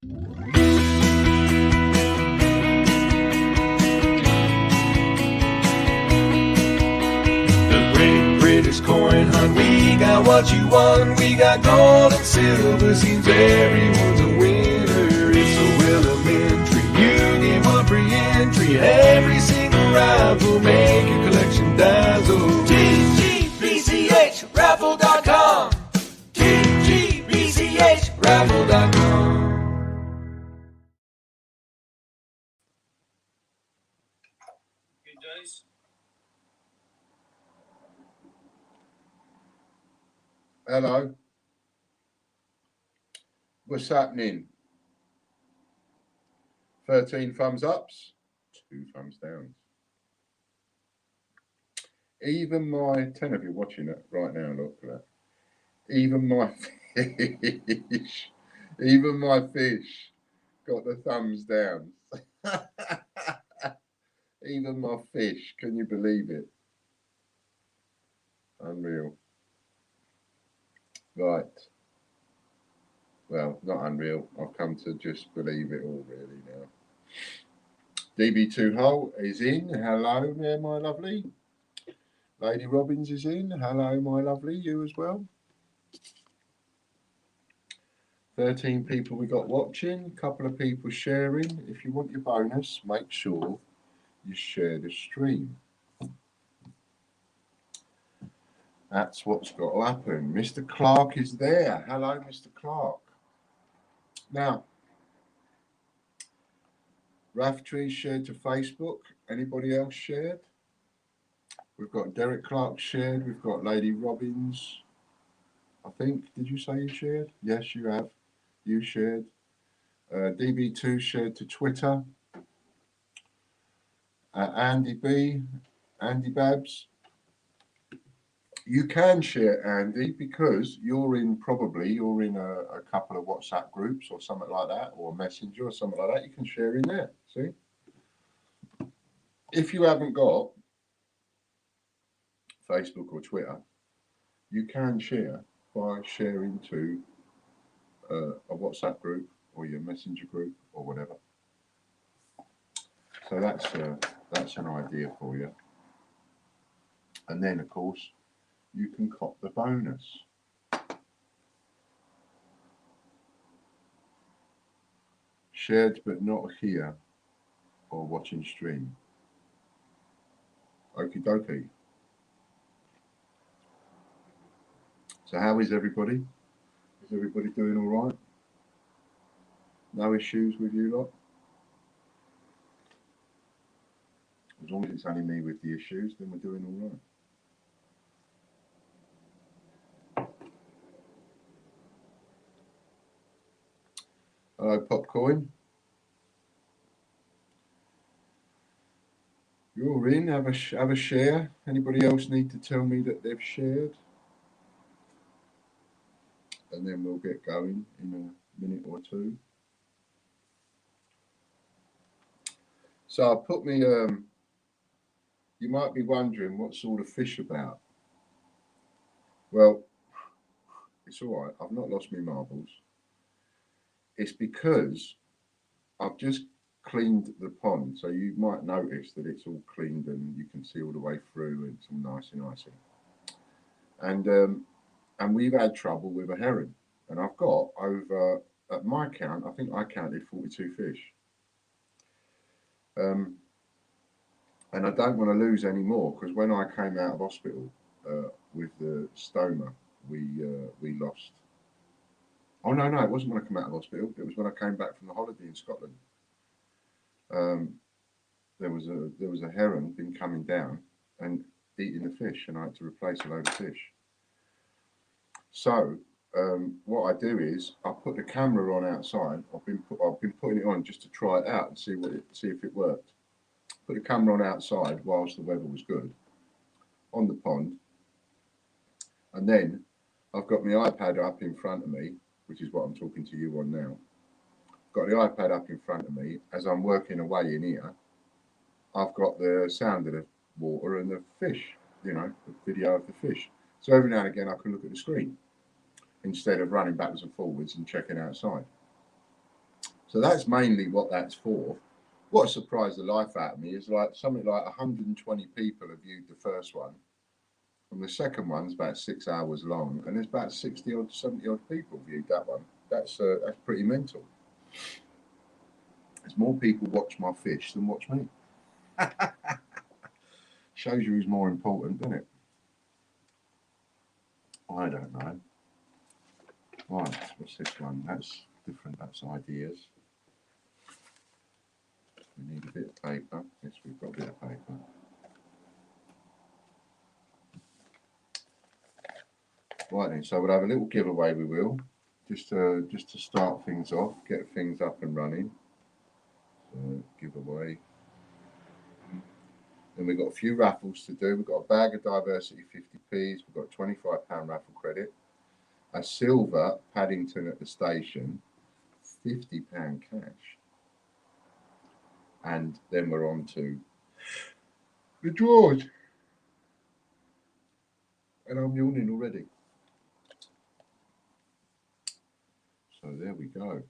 The Great British Coin Hunt, we got what you want. We got gold and silver, seems everyone's a winner. It's so elementary, you get one free entry. Every single raffle, make your collection dazzle. TGBCHraffle.com, TGBCHraffle.com. Good days. Hello. What's happening? 13 thumbs ups, 2 thumbs downs. Even my 10 of you watching it right now, look at that. Even my fish, even my fish got the thumbs down. Even my fish, can you believe it? Unreal. Right. Well, not unreal. I've come to just believe it all really now. DB2 Hull is in. Hello there, my lovely. Lady Robbins is in. Hello, my lovely. You as well. 13 people we got watching. A couple of people sharing. If you want your bonus, make sure you share the stream. That's what's got to happen. Mr. Clark is there. Hello, Mr. Clark. Now, Raftree shared to Facebook. Anybody else shared? We've got Derek Clark shared. We've got Lady Robbins. I think, did you say you shared? Yes, you have. You shared. DB2 shared to Twitter. Andy B, Andy Babs. You can share, Andy, because you're in a couple of WhatsApp groups or something like that, or Messenger or something like that. You can share in there. See? If you haven't got Facebook or Twitter, you can share by sharing to a WhatsApp group or your Messenger group or whatever. So that's an idea for you. And then, of course, you can cop the bonus. Shared but not here or watching stream. Okie dokie. So how is everybody? Is everybody doing all right? No issues with you lot? As long as it's only me with the issues, then we're doing all right. Hello, Popcorn. You're in. Have a share. Anybody else need to tell me that they've shared? And then we'll get going in a minute or two. So I put me. You might be wondering what sort of fish about. Well, it's all right. I've not lost my marbles. It's because I've just cleaned the pond, so you might notice that it's all cleaned and you can see all the way through and it's all nice and icy. And we've had trouble with a herring, and I've got over, at my count, I think I counted 42 fish. And I don't want to lose any more, because when I came out of hospital with the stoma, we lost. Oh no, it wasn't when I came out of hospital. It was when I came back from the holiday in Scotland. There was a heron been coming down and eating the fish, and I had to replace a load of fish. So what I do is I put the camera on outside. I've been putting it on just to try it out and see if it worked. Put the camera on outside whilst the weather was good on the pond, and then I've got my iPad up in front of me, which is what I'm talking to you on now. Got the iPad up in front of me as I'm working away in here. I've got the sound of the water and the fish, the video of the fish. So every now and again I can look at the screen instead of running backwards and forwards and checking outside. So that's mainly what that's for. What surprised the life out of me is like something like 120 people have viewed the first one, and the second one's about 6 hours long, and there's about 60 odd, 70 odd people viewed that one. That's pretty mental. There's more people watch my fish than watch me. Shows you who's more important, doesn't it? I don't know. Right, what's this one? That's different. That's ideas. We need a bit of paper. Yes, we've got a bit of paper. Right then, so we'll have a little giveaway. We will just to start things off, get things up and running. So giveaway. Then we've got a few raffles to do. We've got a bag of Diversity 50p's. We've got a £25 raffle credit, a silver Paddington at the station, £50 cash, and then we're on to the draws. And I'm yawning already. So there we go.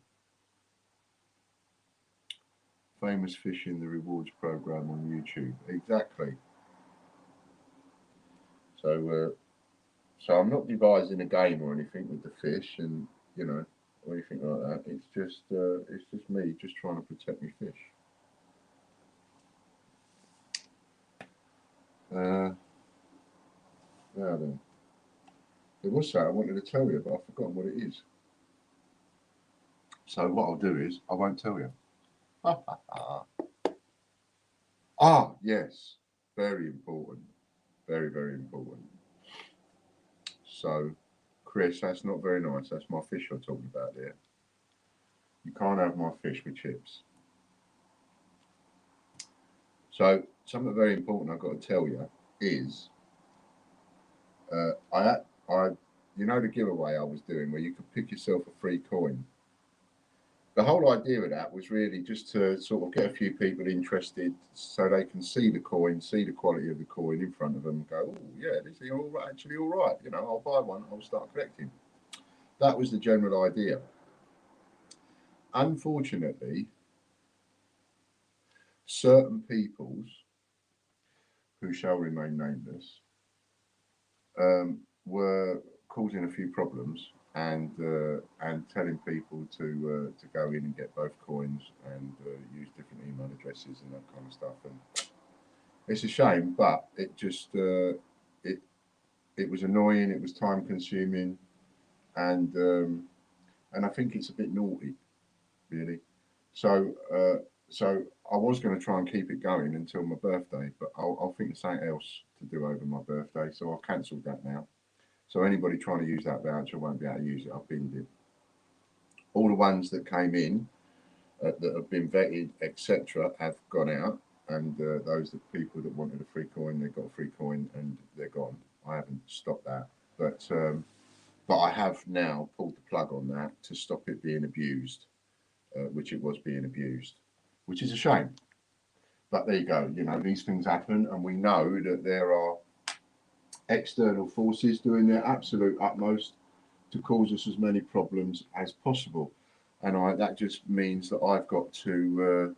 Famous fishing, the rewards program on YouTube. Exactly. So I'm not devising a game or anything with the fish, and or anything like that. It's just me just trying to protect my fish. Now then, there was something I wanted to tell you, but I've forgotten what it is. So what I'll do is I won't tell you. Yes, very important, very, very important. So, Chris, that's not very nice. That's my fish you're talking about there. You can't have my fish with chips. So, something very important I've got to tell you is, the giveaway I was doing where you could pick yourself a free coin. The whole idea of that was really just to sort of get a few people interested so they can see the coin, see the quality of the coin in front of them and go, oh, yeah, this is actually all right. I'll buy one, I'll start collecting. That was the general idea. Unfortunately, certain peoples, who shall remain nameless, were causing a few problems and telling people to go in and get both coins and use different email addresses and that kind of stuff. And it's a shame, but it just it was annoying. It was time consuming, and I think it's a bit naughty, really. So I was going to try and keep it going until my birthday, but I'll think of something else to do over my birthday. So I've cancelled that now. So anybody trying to use that voucher won't be able to use it. I've binned it. All the ones that came in that have been vetted, etc., have gone out, and those people that wanted a free coin, they got a free coin and they're gone. I haven't stopped that, but I have now pulled the plug on that to stop it being abused, which it was being abused, which is a shame. But there you go. These things happen, and we know that there are external forces doing their absolute utmost to cause us as many problems as possible, and that just means that I've got to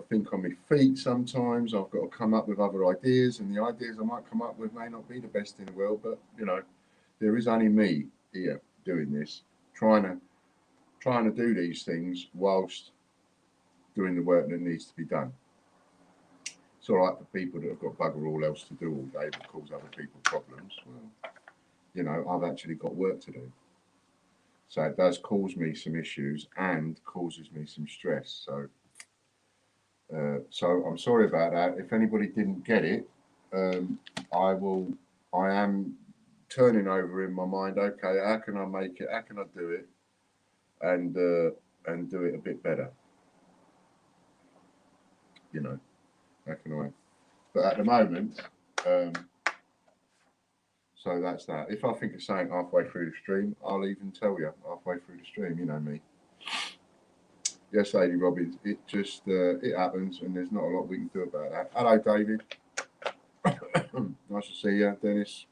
think on my feet sometimes. I've got to come up with other ideas, and the ideas I might come up with may not be the best in the world, but there is only me here doing this, trying to do these things whilst doing the work that needs to be done. It's all right for people that have got bugger all else to do all day that cause other people problems. Well, I've actually got work to do. So it does cause me some issues and causes me some stress. So I'm sorry about that. If anybody didn't get it, I am turning over in my mind, okay, how can I make it? How can I do it? And do it a bit better. How can I? But at the moment, so that's that. If I think of something halfway through the stream, I'll even tell you halfway through the stream. You know me. Yes, Lady Robbins. It just it happens, and there's not a lot we can do about that. Hello, David. Nice to see you, Dennis.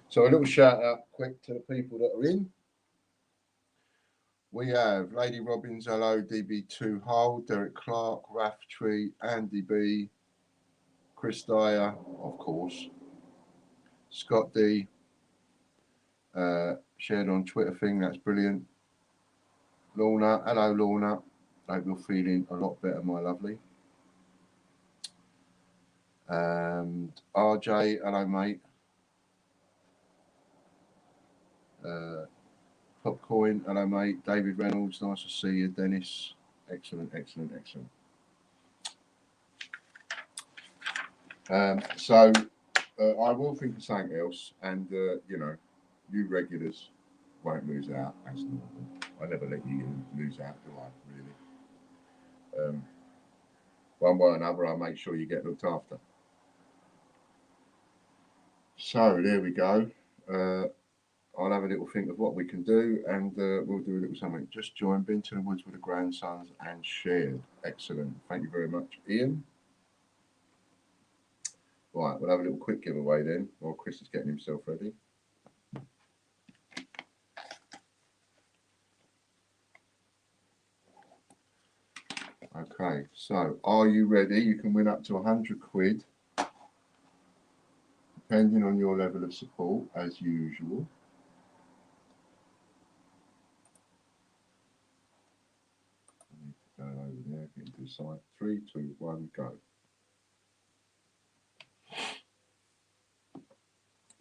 So a little shout out quick to the people that are in. We have Lady Robbins, hello, DB2 Hull, Derek Clark, Raftree, Andy B, Chris Dyer, of course, Scott D, shared on Twitter thing, that's brilliant. Lorna, hello Lorna, hope you're feeling a lot better, my lovely. And RJ, hello mate. Popcoin, hello mate. David Reynolds, nice to see you. Dennis, excellent, excellent, excellent. So I will think of something else, and you know, you regulars won't lose out as normal. I never let you lose out, do I? Really. One way or another, I'll make sure you get looked after. So there we go. I'll have a little think of what we can do, and we'll do a little something. Just joined, been to the woods with the grandsons and shared. Excellent. Thank you very much, Ian. Right, we'll have a little quick giveaway then while Chris is getting himself ready. Okay, so are you ready? You can win up to 100 quid, depending on your level of support, as usual. I need to go over there, get into the site. 3, 2, 1, go.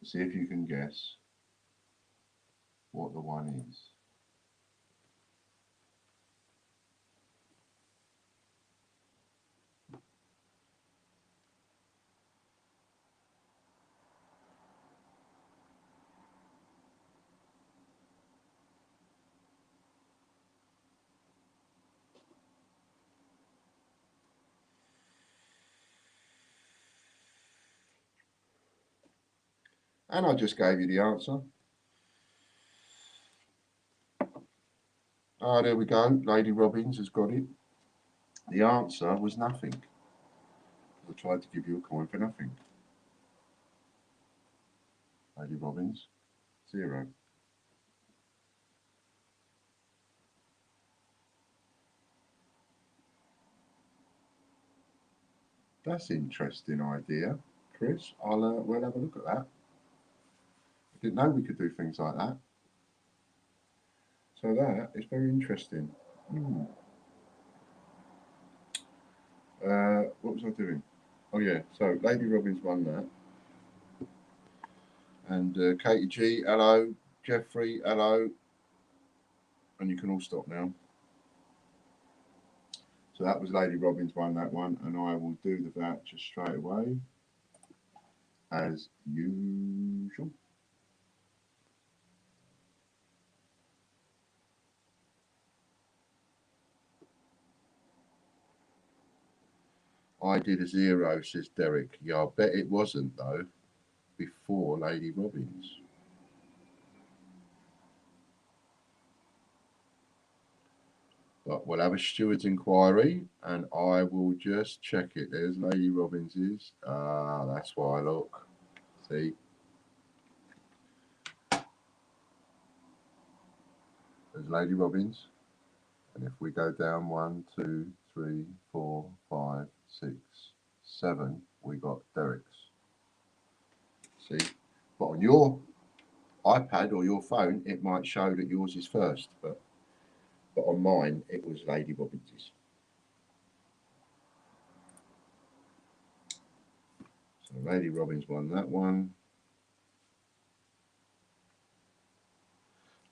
See if you can guess what the one is. And I just gave you the answer. Ah, there we go. Lady Robbins has got it. The answer was nothing. I tried to give you a coin for nothing. Lady Robbins, 0. That's an interesting idea, Chris. We'll have a look at that. I didn't know we could do things like that. So that is very interesting. What was I doing? Oh yeah, so Lady Robbins won that. And Katie G, hello. Jeffrey, hello. And you can all stop now. So that was Lady Robbins won that one, and I will do the voucher straight away, as usual. I did a 0, says Derek. Yeah, I bet it wasn't, though, before Lady Robbins. But we'll have a steward's inquiry, and I will just check it. There's Lady Robbins's. Ah, that's why I look. See? There's Lady Robbins. And if we go down 1, 2, 3, 4, 5, 6, 7, we got Derek's. See? But on your iPad or your phone, it might show that yours is first, but on mine, it was Lady Robbins's. So Lady Robbins won that one.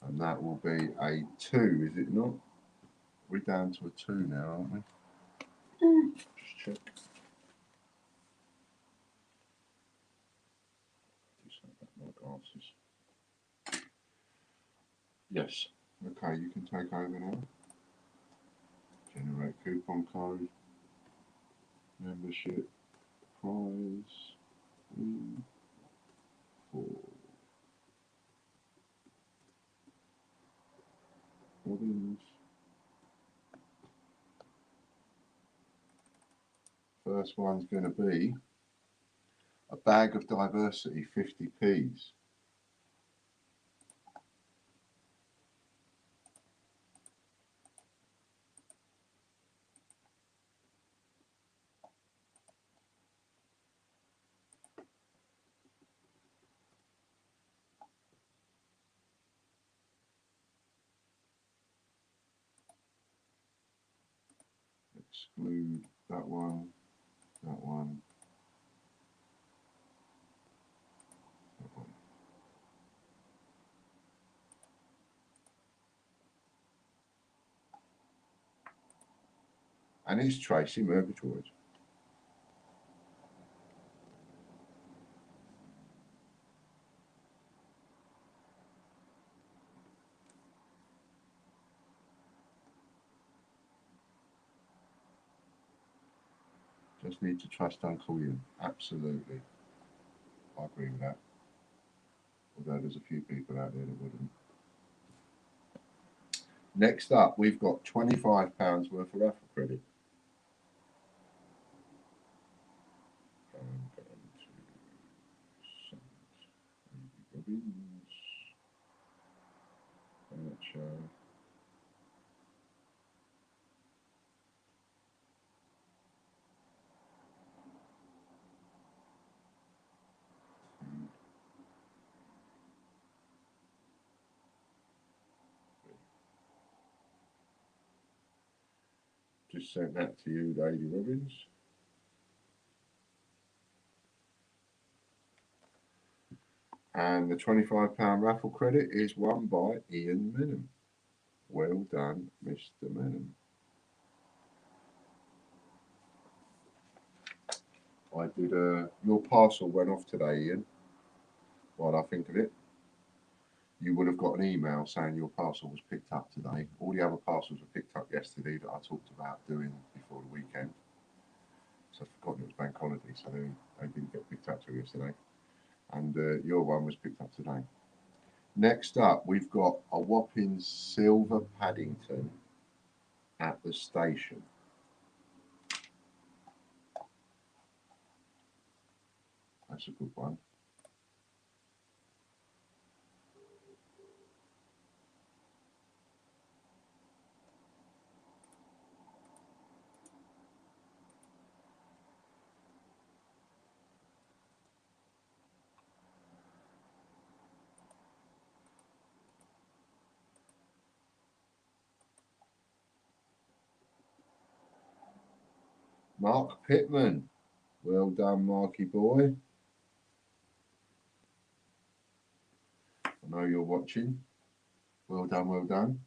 And that will be a 2, is it not? We're down to a 2 now, aren't we? Just check. My glasses. Yes. Okay, you can take over now. Generate coupon code. Membership. Prize. 3, 4. Robbins. First one's going to be a bag of diversity, 50p's. Exclude that one, that one, that one. And it's Tracy Murgatroyd. Just need to trust Uncle Ian. Absolutely. I agree with that. Although there's a few people out there that wouldn't. Next up, we've got £25 worth of raffle credit. Going to Robbins. Furniture. Just sent that to you, Lady Robbins. And the £25 raffle credit is won by Ian Menham. Well done, Mr. Menham. I did your parcel went off today, Ian. While I think of it, you would have got an email saying your parcel was picked up today. All the other parcels were picked up yesterday that I talked about doing before the weekend. So I've forgotten it was bank holiday, so they didn't get picked up till yesterday. And your one was picked up today. Next up, we've got a whopping silver Paddington at the station. That's a good one. Mark Pittman. Well done, Marky boy. I know you're watching. Well done, well done.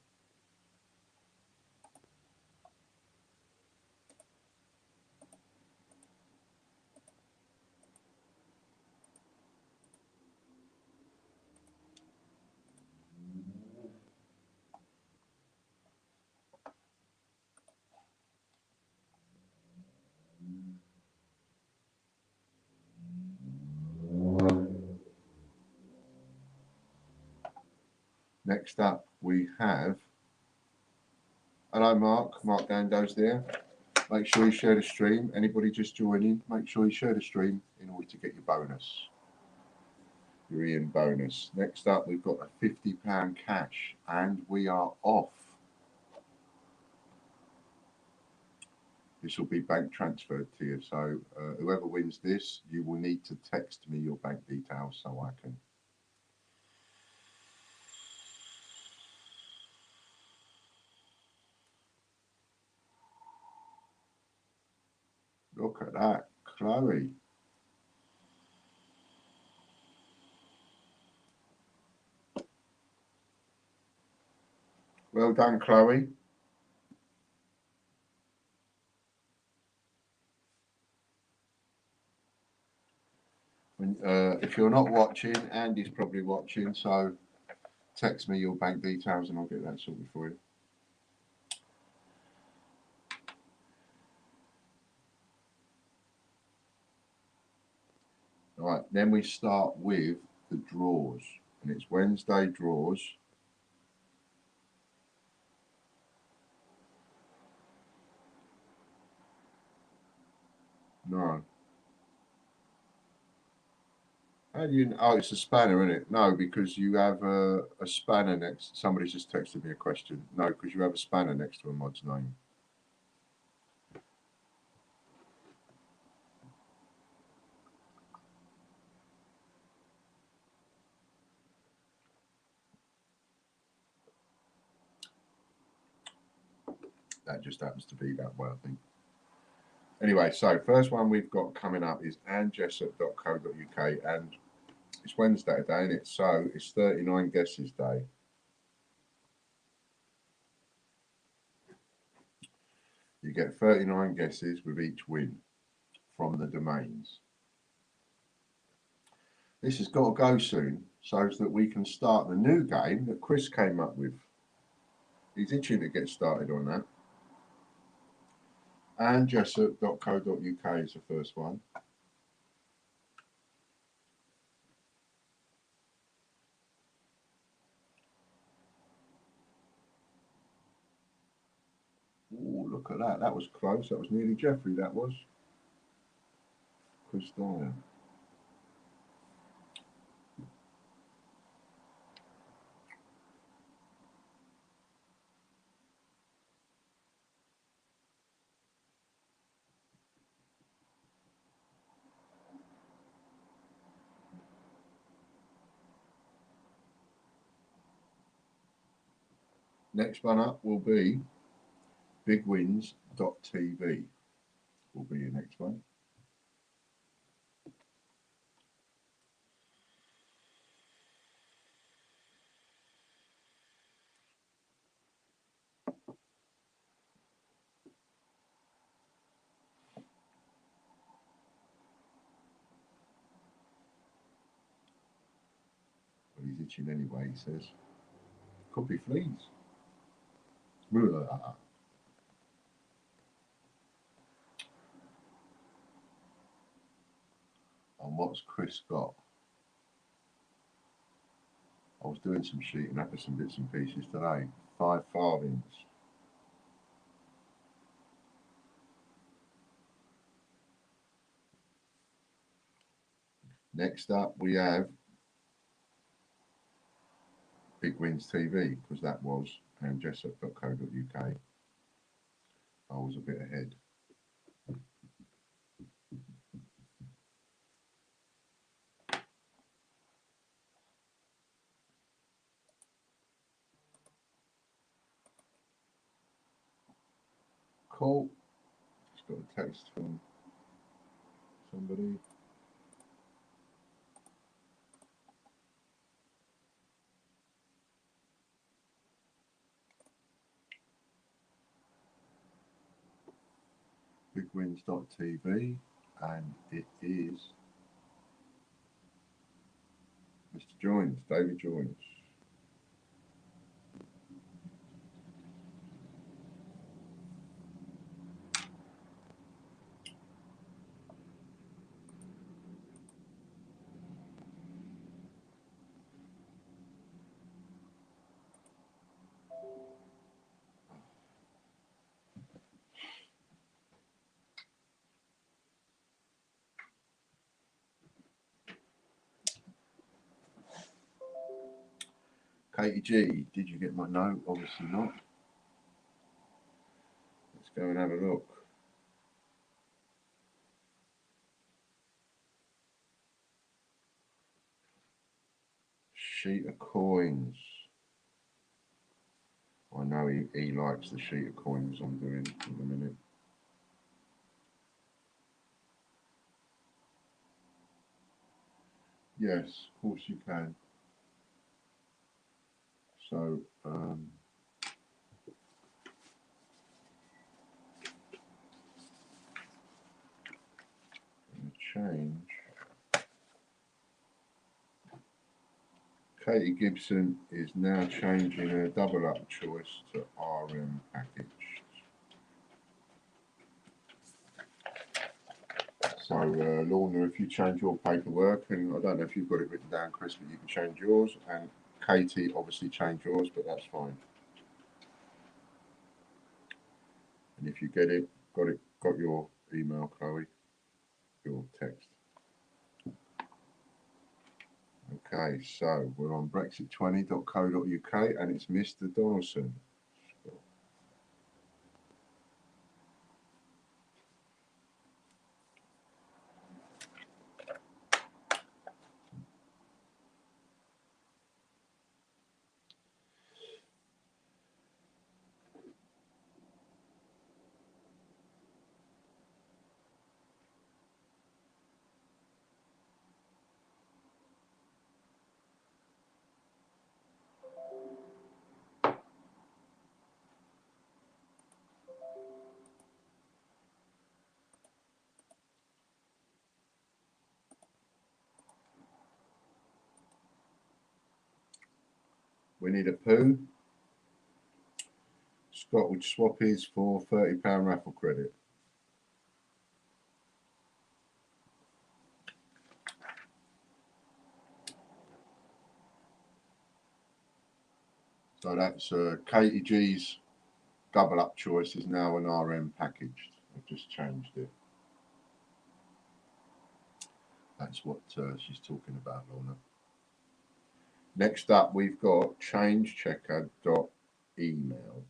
Next up, we have. Hello, Mark. Mark Gando's there. Make sure you share the stream. Anybody just joining, make sure you share the stream in order to get your bonus. Your Ian bonus. Next up, we've got a £50 cash, and we are off. This will be bank transferred to you. So whoever wins this, you will need to text me your bank details so I can. Look at that, Chloe. Well done, Chloe. If you're not watching, Andy's probably watching, so text me your bank details and I'll get that sorted for you. All right, then we start with the draws, and it's Wednesday draws. No. How do you? Oh, it's a spanner, isn't it? No, because you have a spanner next. Somebody's just texted me a question. No, because you have a spanner next to a mod's name. That just happens to be that way, I think. Anyway, so first one we've got coming up is annjessup.co.uk, and it's Wednesday today, isn't it? So it's 39 guesses day. You get 39 guesses with each win from the domains. This has got to go soon so that we can start the new game that Chris came up with. He's itching to get started on that. annjessup.co.uk is the first one. Oh, look at that. That was close. That was nearly Jeffrey, that was. Chris Dyer. Next one up will be bigwins.tv will be your next one. Well, he's itching anyway, he says. Could be fleas. And what's Chris got? I was doing some sheeting up of some bits and pieces today. 5 farthings. Next up we have Big Wins TV, because that was annjessup.co.uk. I was a bit ahead. Cool. Just got a text from somebody. Bigwins.tv, and it is Mr. Joins, David Joins. Katie G, did you get my note? Obviously not. Let's go and have a look. Sheet of coins. I know he likes the sheet of coins I'm doing in a minute. Yes, of course you can. So, change. Katie Gibson is now changing her double up choice to RM package. So, Lorna, if you change your paperwork, and I don't know if you've got it written down, Chris, but you can change yours, and Katie obviously change yours, but that's fine. And if you get it, got your email, Chloe, your text. Okay, so we're on brexit20.co.uk, and it's Mr. Donaldson. Winnie the Pooh. Scott would swap his for £30 raffle credit. So that's Katie G's double up choice is now an RM packaged. I've just changed it. That's what she's talking about, Lorna. Next up, we've got changechecker.email.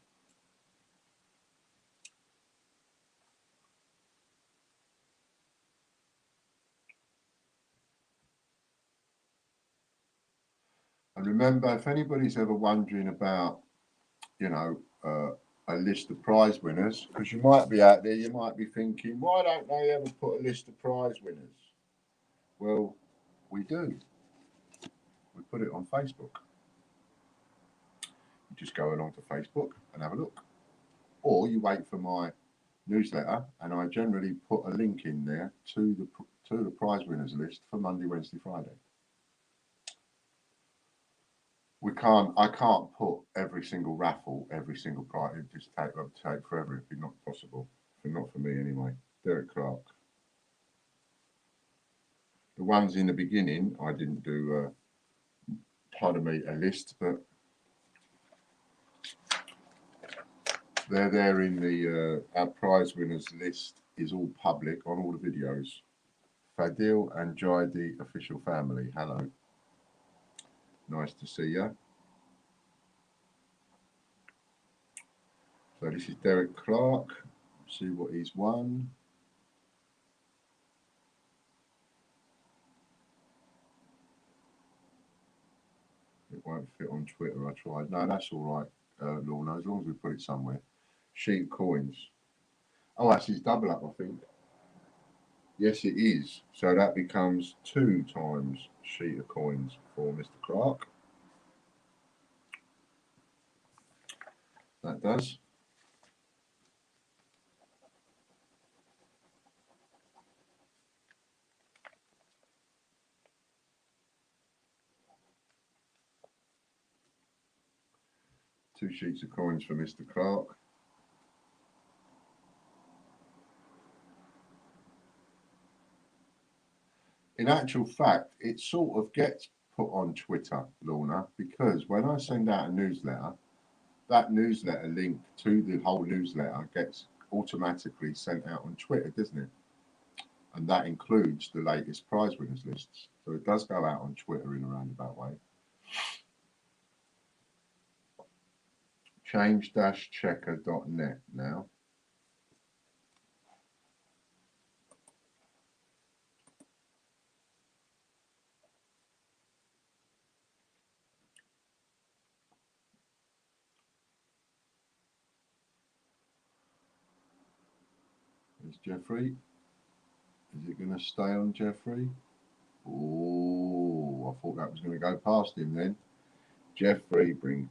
And remember, if anybody's ever wondering about, you know, a list of prize winners, because you might be out there, you might be thinking, why don't they ever put a list of prize winners? Well, we do. We put it on Facebook. You just go along to Facebook and have a look. Or you wait for my newsletter, and I generally put a link in there to the prize winners list for Monday, Wednesday, Friday. I can't put every single raffle, every single prize. It just take forever. It'd be not possible. Not for me anyway. Derek Clark. The ones in the beginning, I didn't do. Pardon me, a list, but they're there in the our prize winners list is all public on all the videos. Fadil and Jaidi official family. Hello. Nice to see you. So this is Derek Clark. See what he's won. It won't fit on Twitter. I tried. No, that's all right, Lorna, as long as we put it somewhere. Sheet coins. Oh, that's his double up, I think. Yes, it is. So that becomes 2 times sheet of coins for Mr. Clark. That does. Two sheets of coins for Mr. Clark. In actual fact, it sort of gets put on Twitter, Lorna, because when I send out a newsletter, that newsletter link to the whole newsletter gets automatically sent out on Twitter, doesn't it? And that includes the latest prize winners lists. So it does go out on Twitter in a roundabout way. Change-checker.net now. There's Jeffrey. Is it going to stay on Jeffrey? Oh, I thought that was going to go past him then. Jeffrey Brinklow.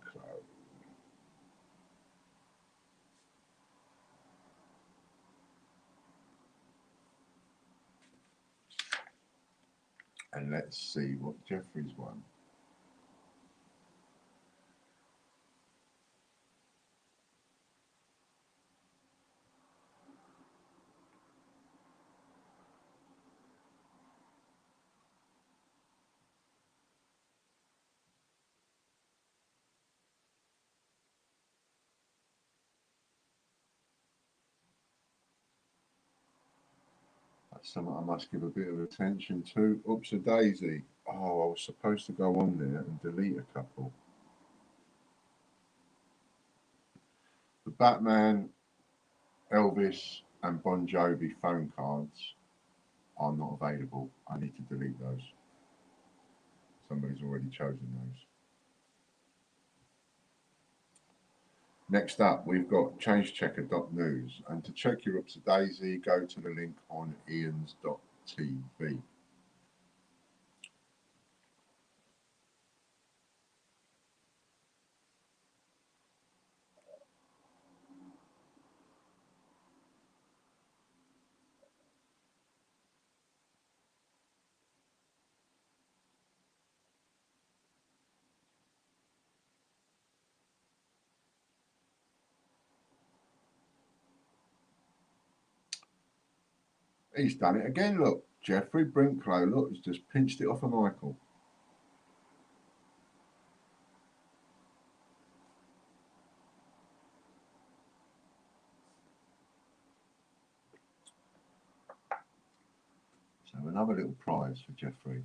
And let's see what Jeffrey's won. That's something I must give a bit of attention to. Oops, a daisy. Oh, I was supposed to go on there and delete a couple. The Batman, Elvis, and Bon Jovi phone cards are not available. I need to delete those. Somebody's already chosen those. Next up, we've got changechecker.news. And to check your ups-to-daisy, go to the link on ians.tv. He's done it again, look. Jeffrey Brinklow, look, he's just pinched it off of Michael. So another little prize for Jeffrey.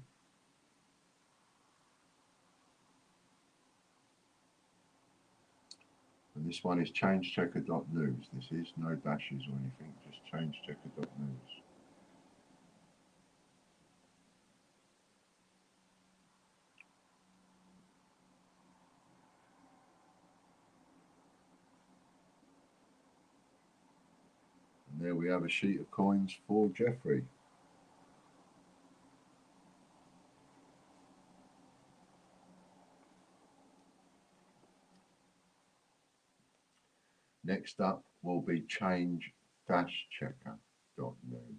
And this one is changechecker.news. This is no dashes or anything, just changechecker.news. And there we have a sheet of coins for Jeffrey. Next up will be change-checker.news.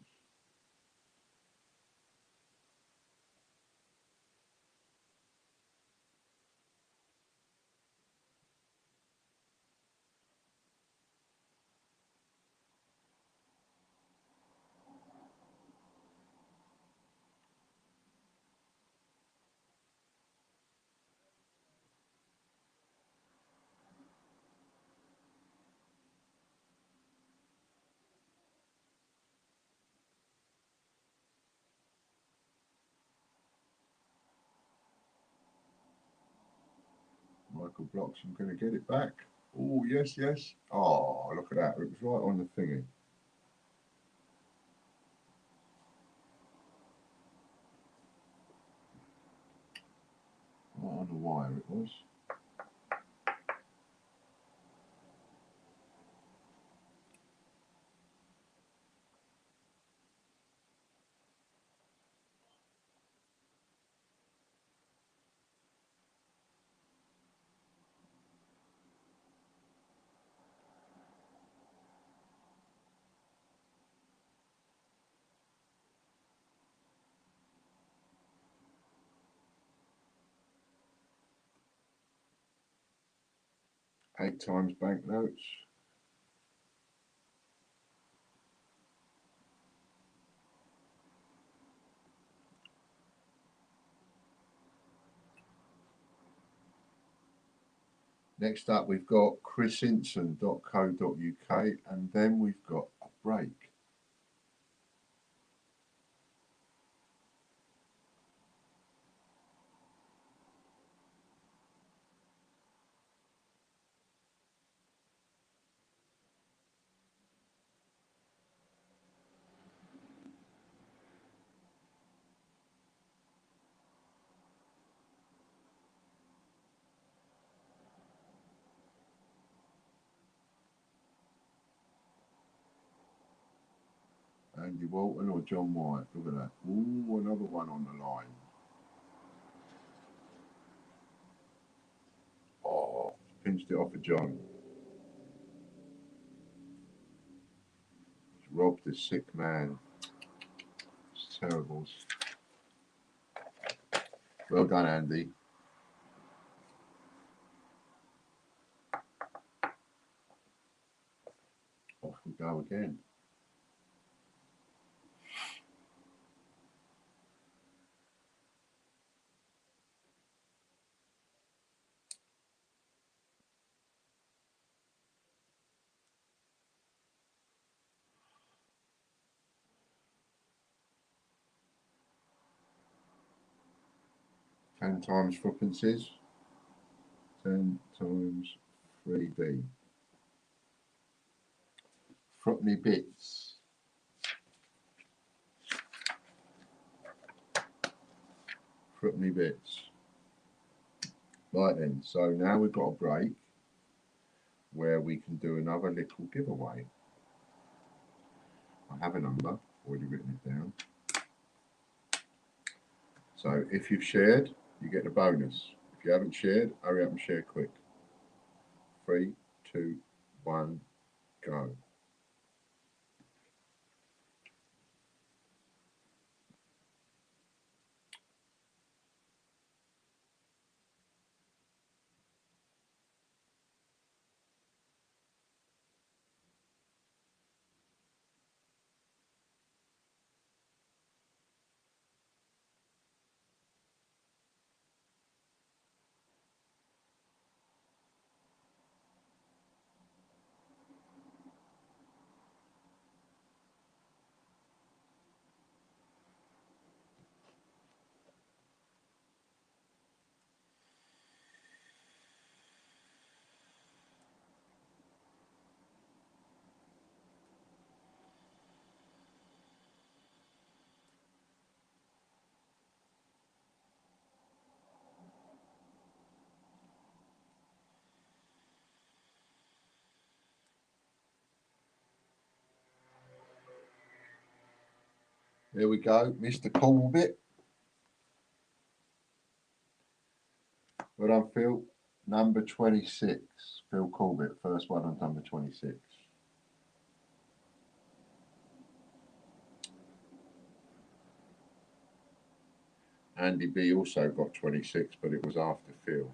Michael Blocks, I'm going to get it back. Oh, yes, yes. Oh, look at that. It was right on the thingy. Right on the wire it was. Eight times banknotes. Next up, we've got chrisinson.co.uk, and then we've got a break. Andy Walton or John White. Look at that. Ooh, another one on the line. Oh, pinched it off of John. He's robbed this sick man. It's terrible. Well done, Andy. Off we go again. Ten times threepences. 10 times 3B. Threepenny bits. Threepenny bits. Right then, so now we've got a break where we can do another little giveaway. I have a number, already written it down. So if you've shared, you get a bonus. If you haven't shared, hurry up and share quick. 3, 2, 1, go. There we go, Mr. Corbett. Well done, Phil. Number 26. Phil Corbett, first one on number 26. Andy B also got 26, but it was after Phil.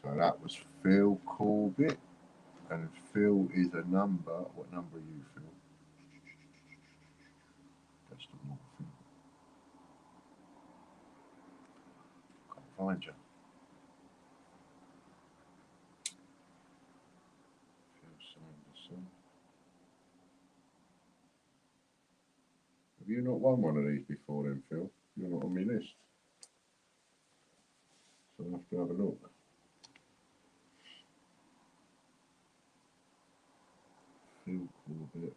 So that was Phil Corbett. And Phil is a number. What number are you, Phil? That's the wrong Phil. Can't find you. Phil Sanderson. Have you not won one of these before then, Phil? You're not on my list. So I'll have to have a look. Phil Corbett.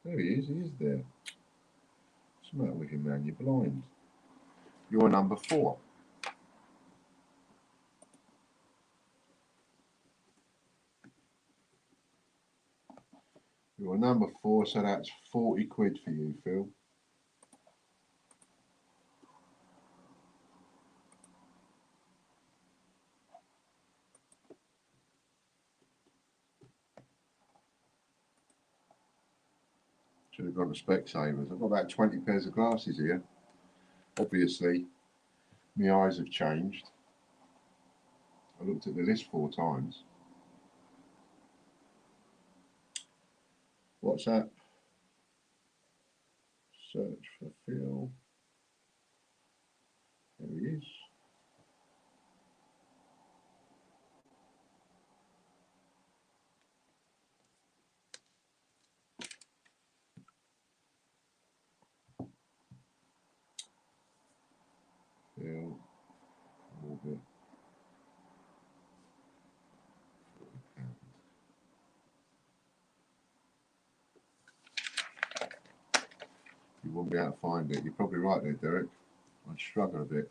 There he is there. What's the matter with you, man? You're blind. You're number 4. You're number 4, so that's 40 quid for you, Phil. Should have gone to Specsavers. I've got about 20 pairs of glasses here. Obviously, my eyes have changed. I looked at the list 4 times. WhatsApp. Search for Phil. There he is. Phil Corbett. You won't be able to find it. You're probably right there, Derek. I struggle a bit.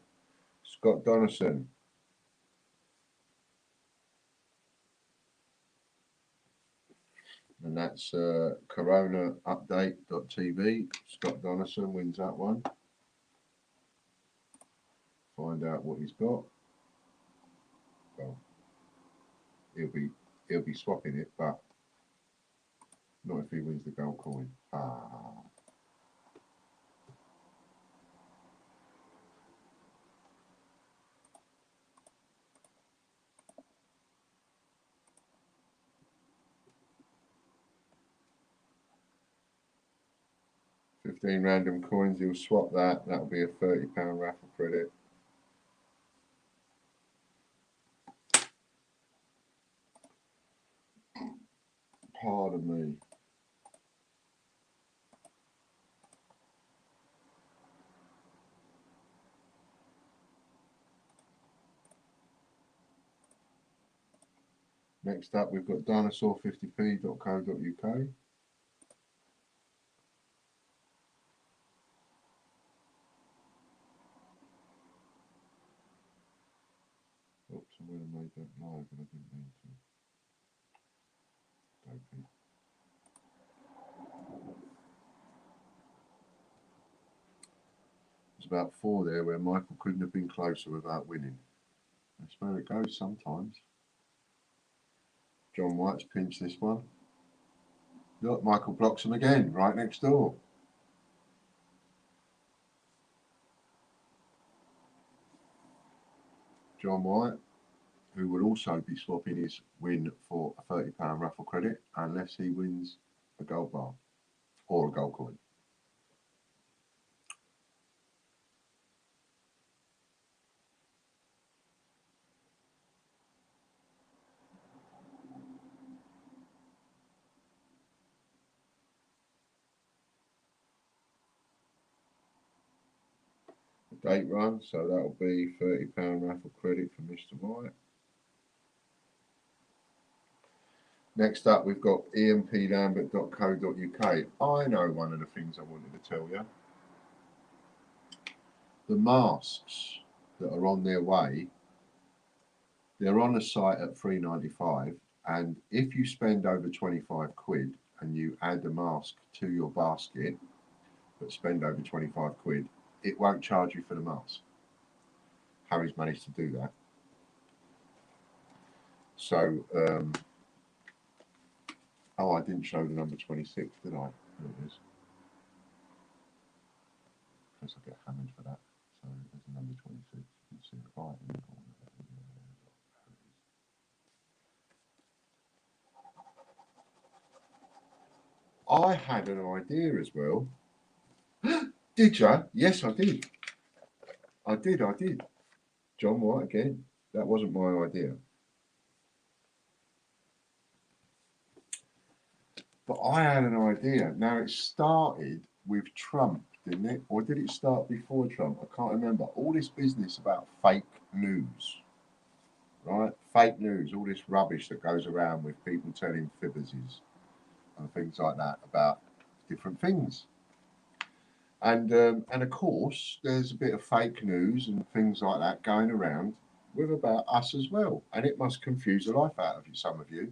Scott Donaldson. And that's coronaupdate.tv. Scott Donaldson wins that one. Find out what he's got. Well, he'll be swapping it, but not if he wins the gold coin. Ah. $15 random coins, he'll swap that. That'll be a £30 raffle credit. Pardon me. Next up, we've got dinosaur50p.co.uk. Oops, I would have made that live, but I didn't mean to. Dopey. There's about 4 there where Michael couldn't have been closer without winning. That's where it goes sometimes. John White's pinched this one. Look, Michael blocks him again, right next door. John White, who will also be swapping his win for a £30 raffle credit unless he wins a gold bar or a gold coin. Date run, so that'll be £30 raffle credit for Mr. White. Next up, we've got emplambert.co.uk. I know one of the things I wanted to tell you. The masks that are on their way, they're on the site at $3.95 And if you spend over 25 quid and you add a mask to your basket, but spend over 25 quid, it won't charge you for the mask. Harry's managed to do that. So, oh, I didn't show the number 26, did I? There it is. Because I get hammered for that. So there's a number 26. You can see it right in the corner. I had an idea as well. Did you? Yes, I did. I did. John White again. That wasn't my idea. But I had an idea. Now, it started with Trump, didn't it? Or did it start before Trump? I can't remember. All this business about fake news, right? Fake news, all this rubbish that goes around with people telling fibberses and things like that about different things. And of course, there's a bit of fake news and things like that going around with about us as well. And it must confuse the life out of you, some of you.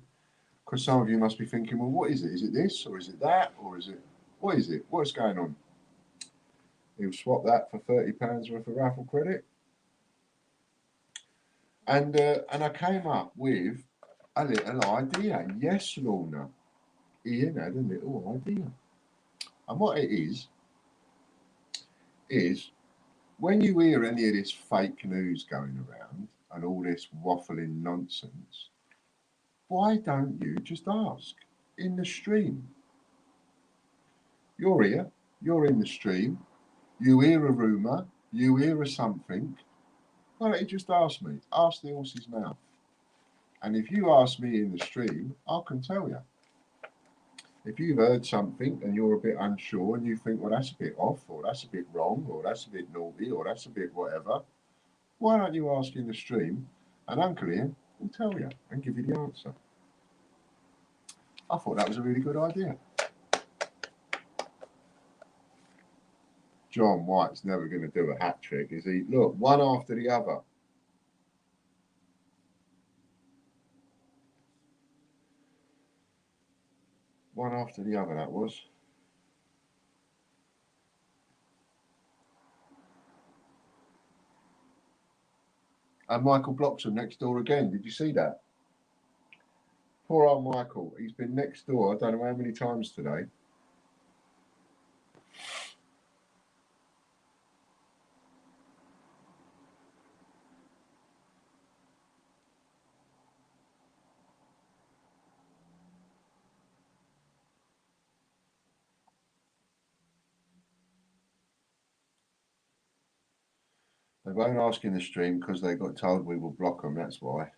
Because some of you must be thinking, well, what is it? Is it this or is it that? Or is it, what is it? What's going on? He'll swap that for £30 worth of raffle credit. And I came up with a little idea. Yes, Lorna. Ian had a little idea. And what it is when you hear any of this fake news going around and all this waffling nonsense, why don't you just ask in the stream? You're here, you're in the stream, you hear a rumour, you hear a something. Why don't you just ask me? Ask the horse's mouth. And if you ask me in the stream, I can tell you. If you've heard something and you're a bit unsure and you think, well, that's a bit off, or that's a bit wrong, or that's a bit naughty, or that's a bit whatever, why don't you ask in the stream and Uncle Ian will tell you and give you the answer. I thought that was a really good idea. John White's never going to do a hat trick, is he? Look, one after the other. One after the other, that was. And Michael Bloxham next door again. Did you see that? Poor old Michael. He's been next door, I don't know how many times today. They won't ask in the stream because they got told we will block them, that's why.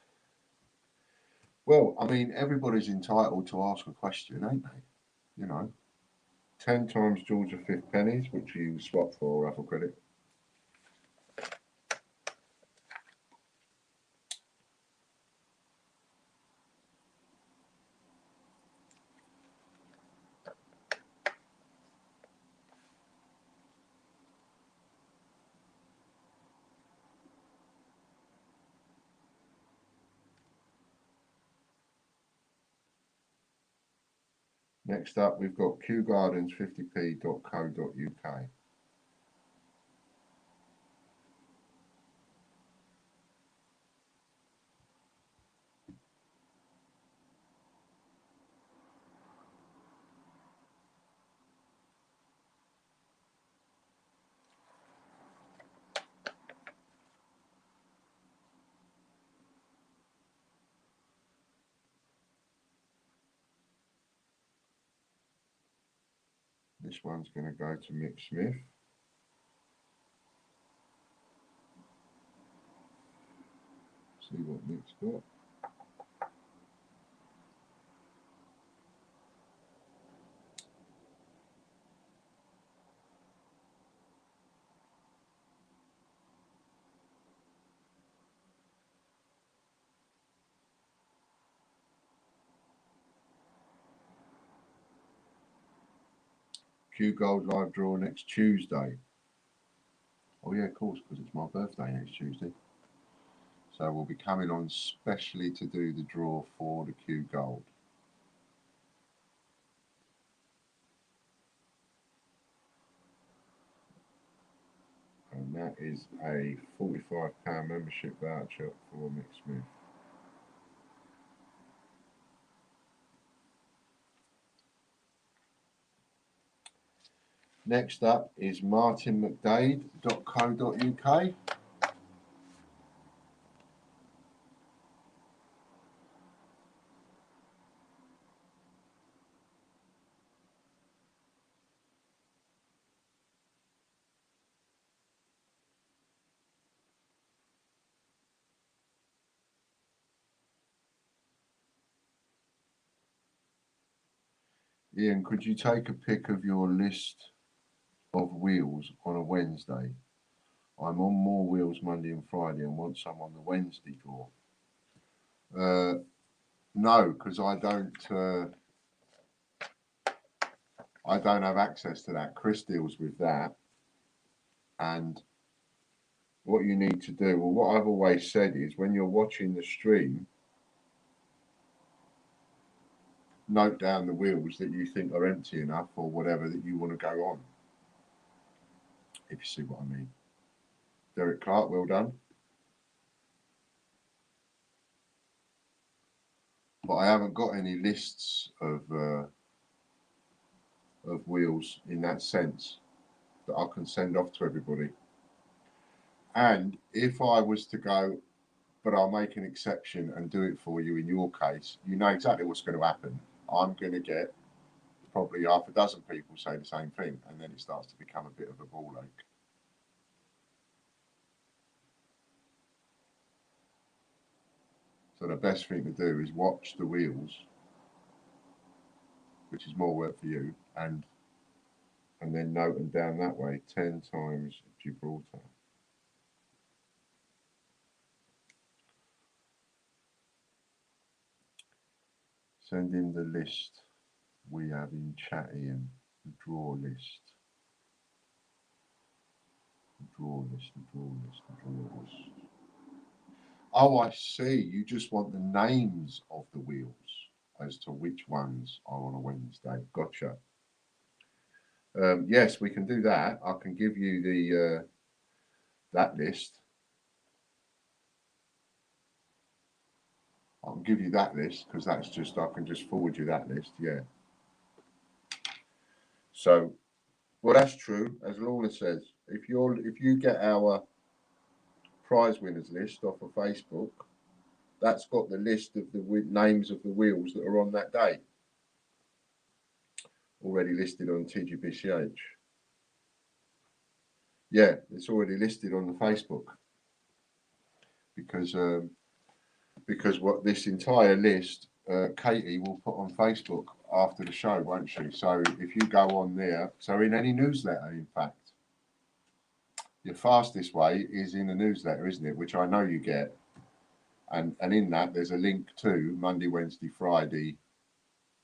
Well, I mean, everybody's entitled to ask a question, ain't they? You know, 10 times Georgia fifth pennies, which you swap for raffle credit. Next up, we've got qgardens50p.co.uk. This one's going to go to Mick Smith. See what Mick's got. Q Gold live draw next Tuesday. Oh yeah, of course, because it's my birthday next Tuesday. So we'll be coming on specially to do the draw for the Q Gold. And that is a £45 membership voucher for Mick Smith. Next up is martinmcdade.co.uk. Ian, could you take a pic of your list of wheels on a Wednesday? I'm on more wheels Monday and Friday and want some on the Wednesday draw. No, because I don't have access to that. Chris deals with that. And what you need to do, well, what I've always said is when you're watching the stream, note down the wheels that you think are empty enough or whatever that you want to go on. If you see what I mean. Derek Clark, well done. But I haven't got any lists of wheels in that sense that I can send off to everybody. And if I was to go, but I'll make an exception and do it for you in your case, you know exactly what's going to happen. I'm going to get probably half a dozen people say the same thing, and then it starts to become a bit of a ball ache. So the best thing to do is watch the wheels, which is more work for you, and then note them down that way. 10 times Gibraltar. Send in the list we have in chat, Ian. The draw list. The draw list, the draw list, the draw list. Oh, I see. You just want the names of the wheels as to which ones are on a Wednesday. Gotcha. Yes, we can do that. I can give you the that list. I can give you that list because that's just, I can just forward you that list. Yeah. So, well, that's true. As Lorna says, if you get our prize winners list off of Facebook, that's got the list of the names of the wheels that are on that day. Already listed on TGBCH. Yeah, it's already listed on the Facebook because what this entire list, Katie will put on Facebook after the show, won't she? So if you go on there, so in any newsletter, in fact, your fastest way is in a newsletter, isn't it? Which I know you get, and in that there's a link to Monday, Wednesday, Friday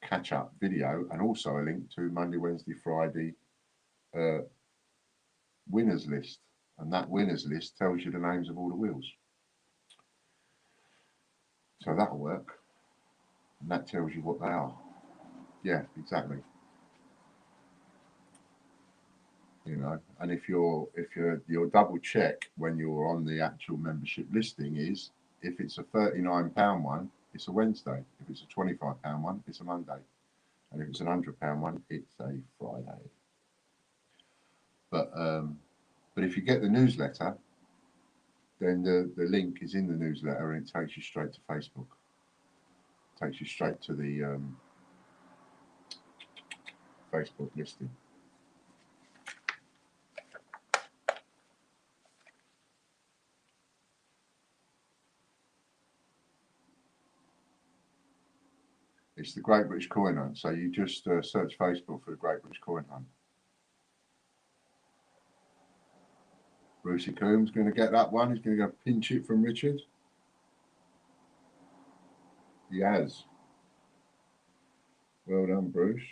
catch-up video, and also a link to Monday, Wednesday, Friday winners list, and that winners list tells you the names of all the wheels. So that'll work, and that tells you what they are. Yeah, exactly. You know, and if your double check when you're on the actual membership listing is if it's a £39 one, it's a Wednesday. If it's a £25 one, it's a Monday, and if it's an £100 one, it's a Friday. But if you get the newsletter, then the link is in the newsletter and it takes you straight to Facebook. It takes you straight to the Facebook listing. It's the Great British Coin Hunt. So you just search Facebook for the Great British Coin Hunt. Brucey Coombs going to get that one. He's going to go pinch it from Richard. He has. Well done, Bruce.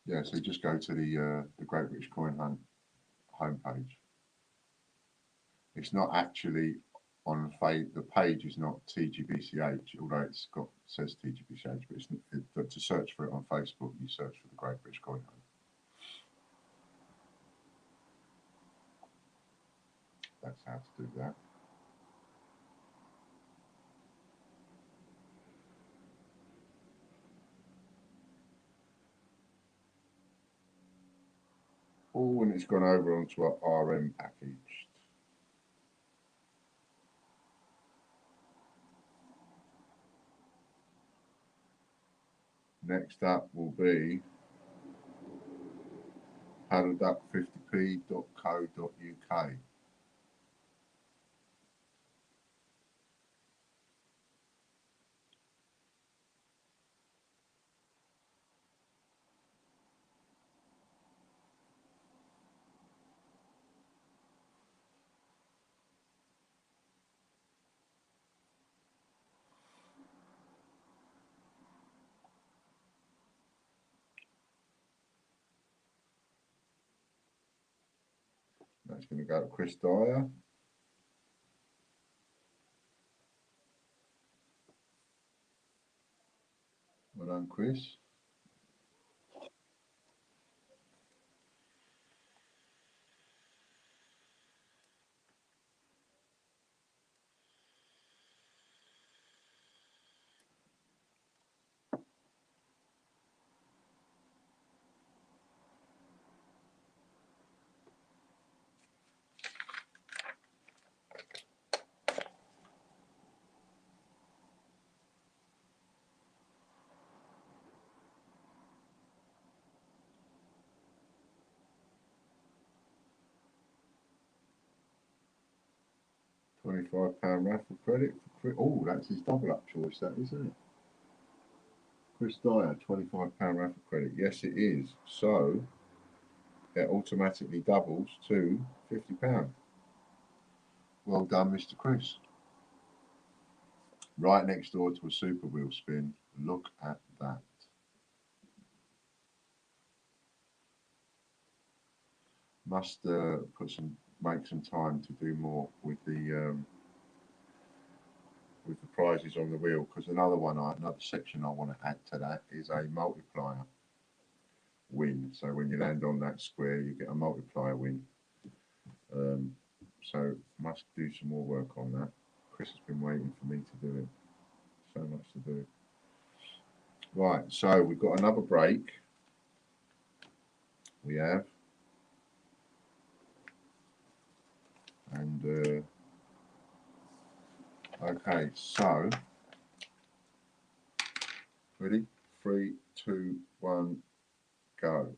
Yeah, so just go to the Great British Coin Hunt homepage. It's not actually on the page is not TGBCH, although it's got says TGBCH, but it's to search for it on Facebook, you search for the Great British Coin Hunt. That's how to do that. Oh, and it's gone over onto our RM package. Next up will be paddleduck50p.co.uk. That's going to go to Chris Dyer. Well done, Chris. £25 raffle credit for Chris. Oh, that's his double up choice, that isn't it? Chris Dyer, £25 raffle credit. Yes, it is. So it automatically doubles to £50. Well done, Mr. Chris. Right next door to a super wheel spin. Look at that. Must make some time to do more with the prizes on the wheel, because another section I want to add to that is a multiplier win. So when you land on that square, you get a multiplier win. So must do some more work on that. Chris has been waiting for me to do it. So much to do. Right, so we've got another break. We have. And okay, so ready? 3, 2, 1, go.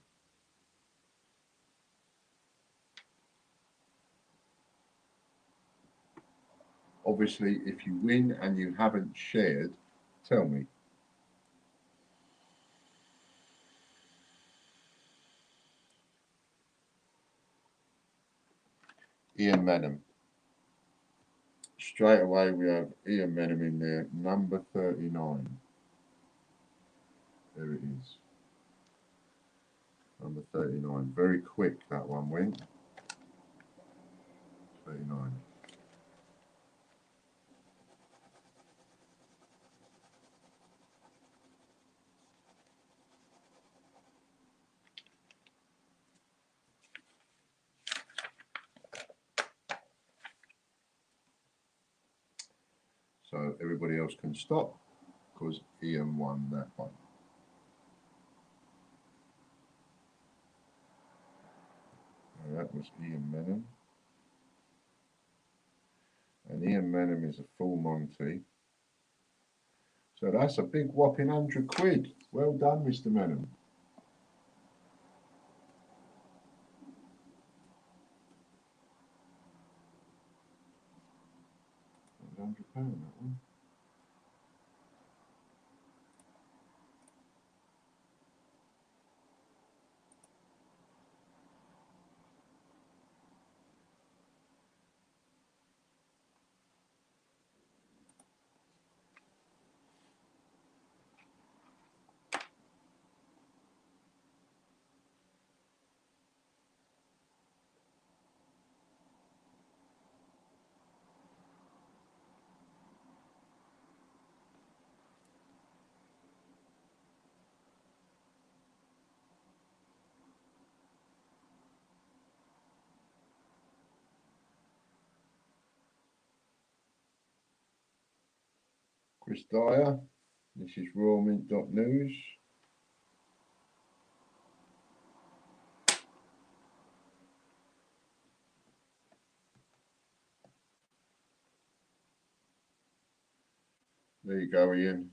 Obviously, if you win and you haven't shared, tell me. Ian Manham. Straight away, we have Ian Manham in there, number 39. There it is. Number 39. Very quick, that one went. 39. So everybody else can stop because Ian won that one. And that was Ian Manham. And Ian Manham is a full Monty. So that's a big whopping £100. Well done, Mr. Manham. £100 that one. Chris Dyer. This is rawmint.news. There you go, Ian.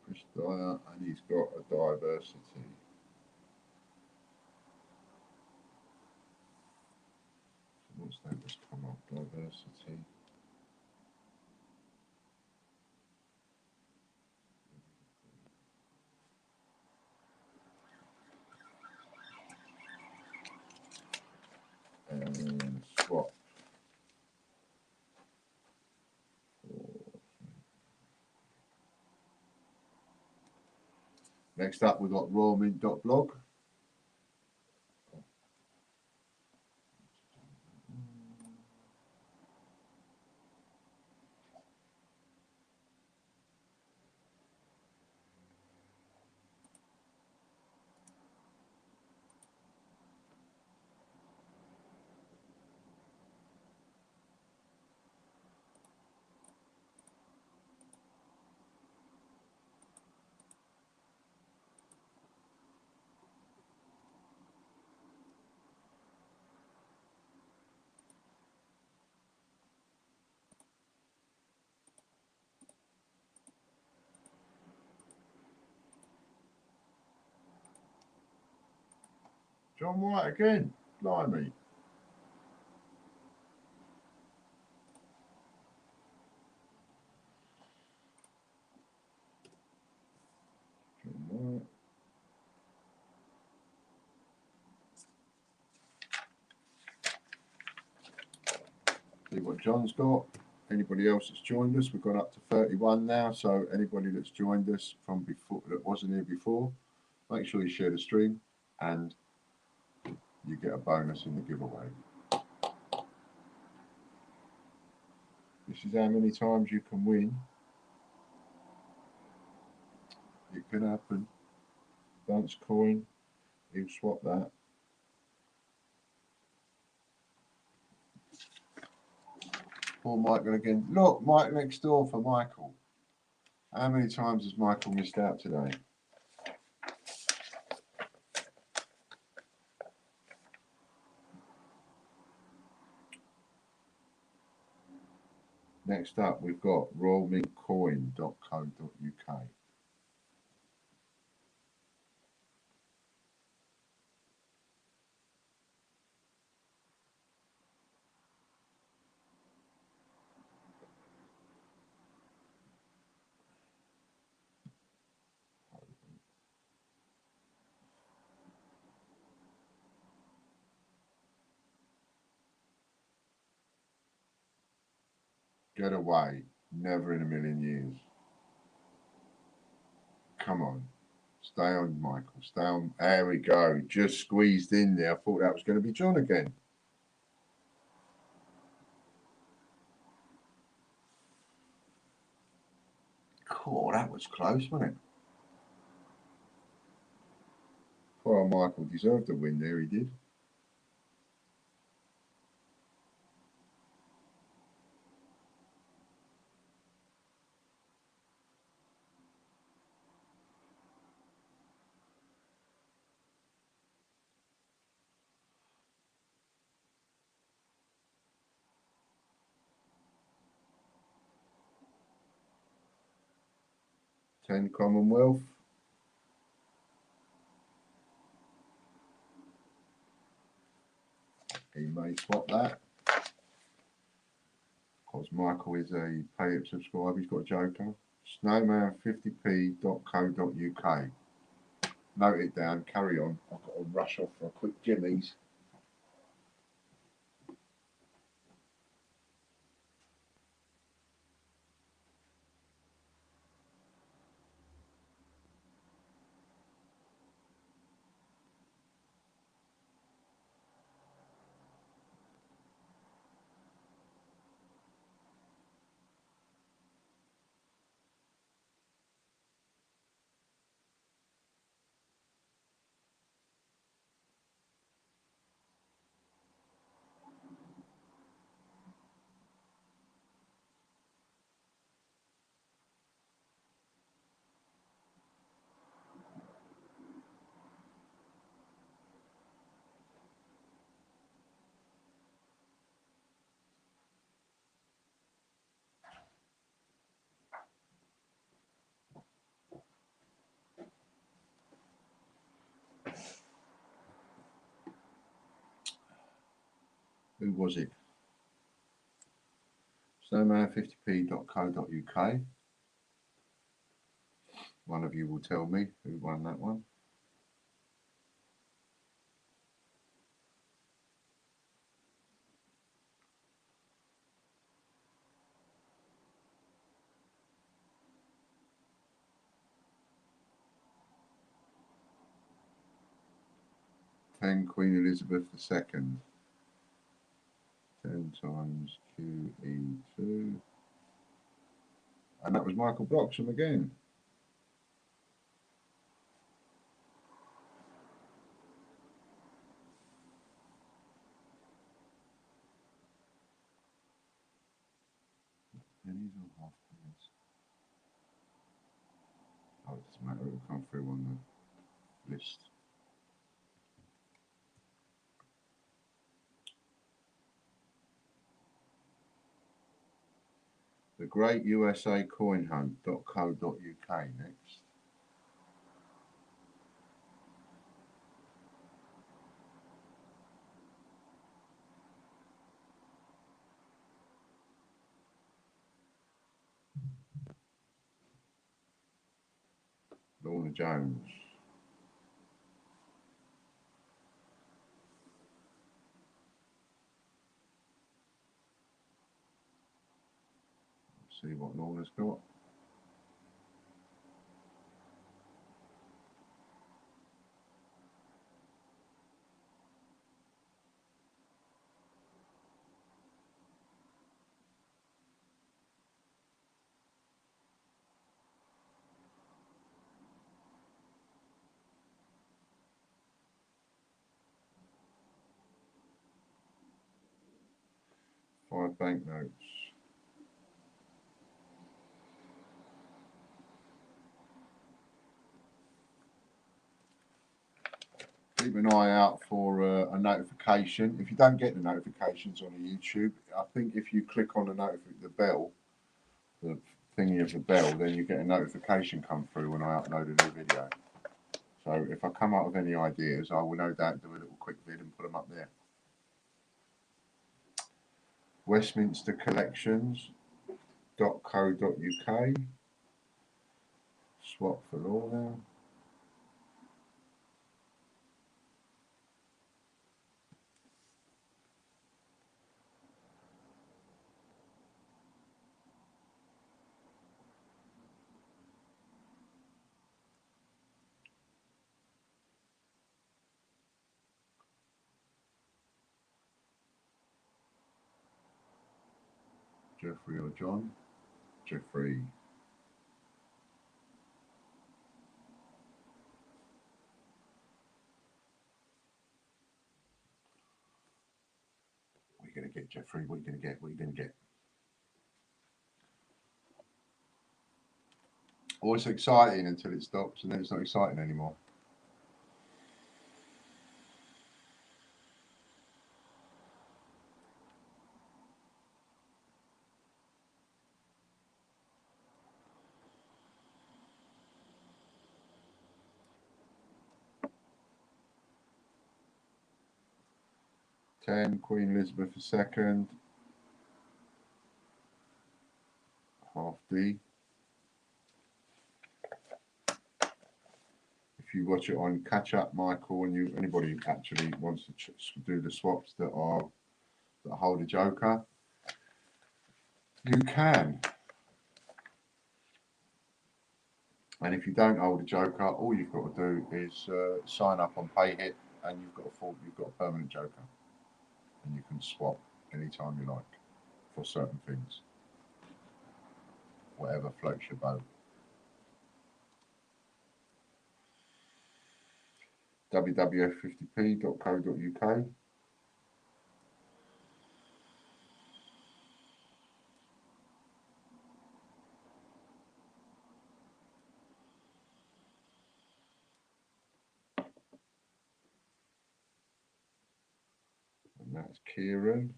Chris Dyer, and he's got a diversity. So what's that just come up? Diversity. And swap. Next up, we've got rawmint.blog. John White again. Blimey. John White. See what John's got. Anybody else that's joined us? We've gone up to 31 now. So anybody that's joined us from before that wasn't here before, make sure you share the stream and you get a bonus in the giveaway. This is how many times you can win. It can happen. Bounce coin. He'll swap that. Poor Michael again. Look, Mike next door for Michael. How many times has Michael missed out today? Next up, we've got rawmintcoin.co.uk. Get away. Never in a million years. Come on. Stay on, Michael. Stay on. There we go. Just squeezed in there. I thought that was going to be John again. Cool. That was close, wasn't it? Poor Michael deserved a win there. He did. Ten Commonwealth. He may swap that. Because Michael is a pay up subscriber. He's got a joker. Snowman50p.co.uk. Note it down. Carry on. I've got to rush off for a quick Jimmy's. Who was it? Snowman50p.co.uk. One of you will tell me who won that one. Queen Elizabeth II. 10 times QE2. And that was Michael Bloxham again. Pennies or half pennies? Oh, it doesn't matter, it'll come through on the list. The Great USA Coin Hunt.co.uk next. Lorna Jones. Let's see what Lorna's got. Five banknotes. Keep an eye out for a notification. If you don't get the notifications on the YouTube, I think if you click on the bell, the thingy of the bell, then you get a notification come through when I upload a new video. So if I come up with any ideas, I will no doubt do a little quick vid and put them up there. Westminster Collections.co.uk. Swap for Lorna. Jeffrey or John? Jeffrey. What are you going to get, Jeffrey? What are you going to get? What are you going to get? Oh, it's exciting until it stops, and then it's not exciting anymore. Queen Elizabeth II. Half D. If you watch it on Catch Up Michael, and anybody actually wants to do the swaps that hold a joker, you can. And if you don't hold a joker, all you've got to do is sign up on PayHit, and you've got a permanent joker, and you can swap anytime you like for certain things, whatever floats your boat. wwf50p.co.uk. And that's Kieran.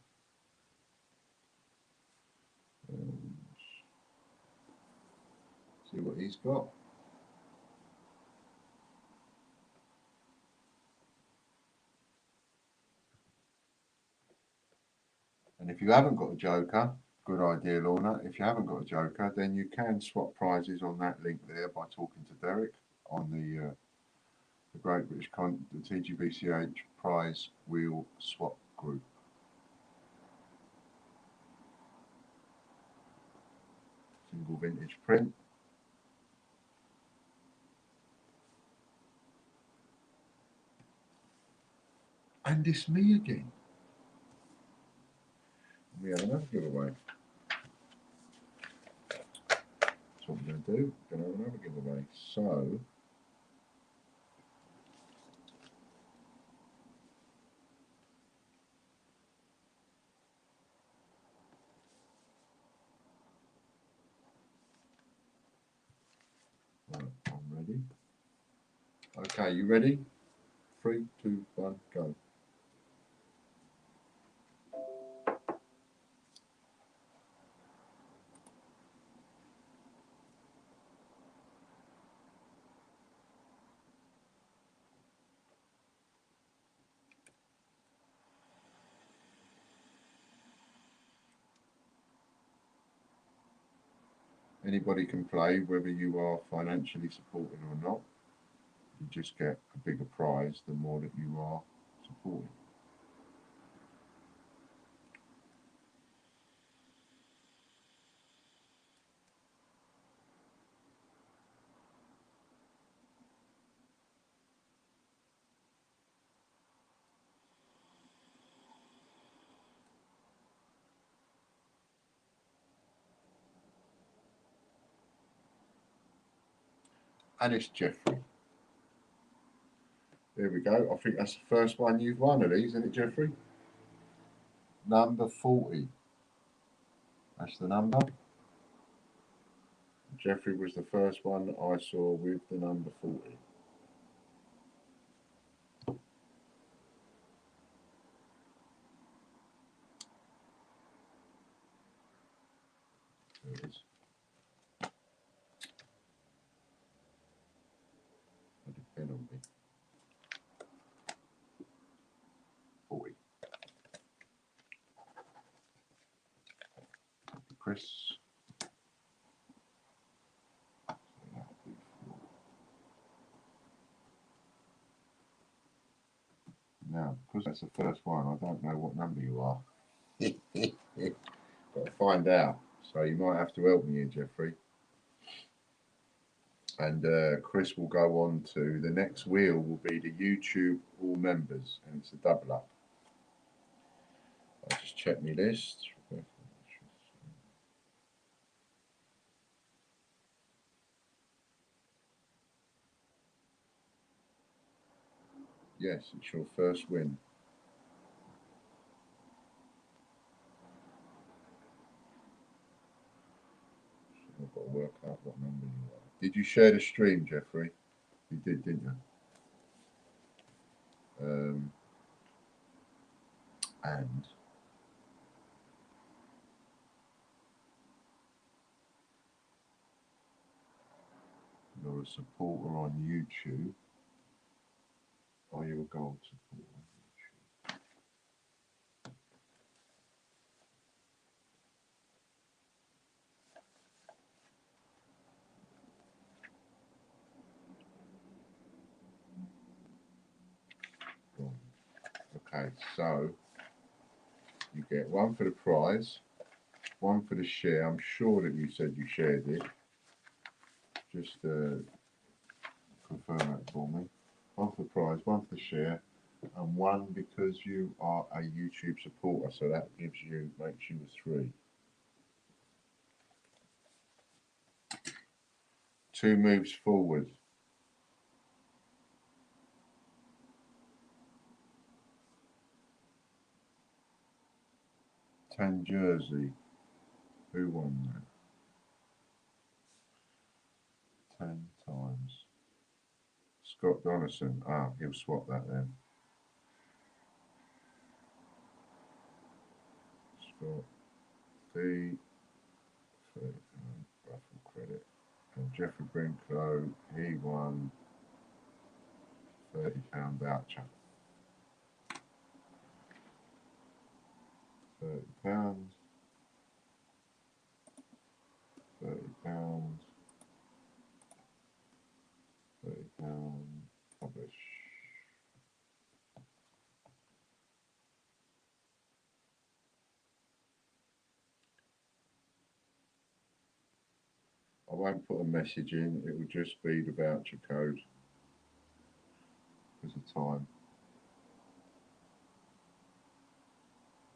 See what he's got. If you haven't got a joker, good idea, Lorna. If you haven't got a joker, then you can swap prizes on that link there by talking to Derek on the Great British the TGBCH prize wheel swap group. Single vintage print. And it's me again. We have another giveaway. That's what we're going to do. We're going to have another giveaway. So, right, I'm ready. Okay, you ready? 3, 2, 1, go. Anybody can play, whether you are financially supporting or not. You just get a bigger prize the more that you are supporting. And it's Jeffrey. There we go. I think that's the first one you've won of these, isn't it, Jeffrey? Number 40. That's the number. Jeffrey was the first one that I saw with the number 40. There it is. Put a pen on me. 40. Chris. Now, because that's the first one, I don't know what number you are. Got to find out. So you might have to help me here, Jeffrey. And Chris will go on to the next wheel will be the YouTube all members, and it's a double up. I'll just check my list. Yes, it's your first win. So I've got to work out what number you are. Did you share the stream, Jeffrey? You did, didn't you? And you're a supporter on YouTube. Are you a gold supporter on YouTube? Okay, so you get one for the prize, one for the share. I'm sure that you said you shared it. Just confirm that for me. One for the prize, one for the share, and one because you are a YouTube supporter. So that makes you a 3. 2 moves forward. Tan Jersey. Who won that? 10 times. Scott Donaldson. Ah, he'll swap that then. Scott D. Raffle credit. And Jeffrey Brinklow, he won £30 voucher. £30. £30. £30. £30. Publish. I won't put a message in, it will just be the voucher code because of time.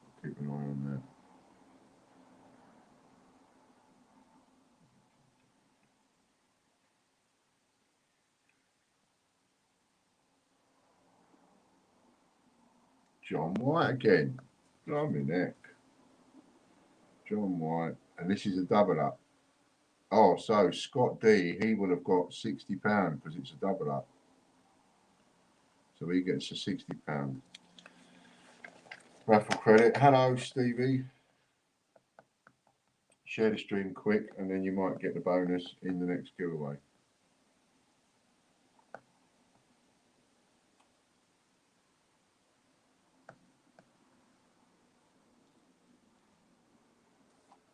I'll keep an eye on that. John White again. Blimey neck. John White. And this is a double up. Oh, so Scott D, he will have got £60 because it's a double up. So he gets a £60 raffle credit. Hello, Stevie. Share the stream quick and then you might get the bonus in the next giveaway.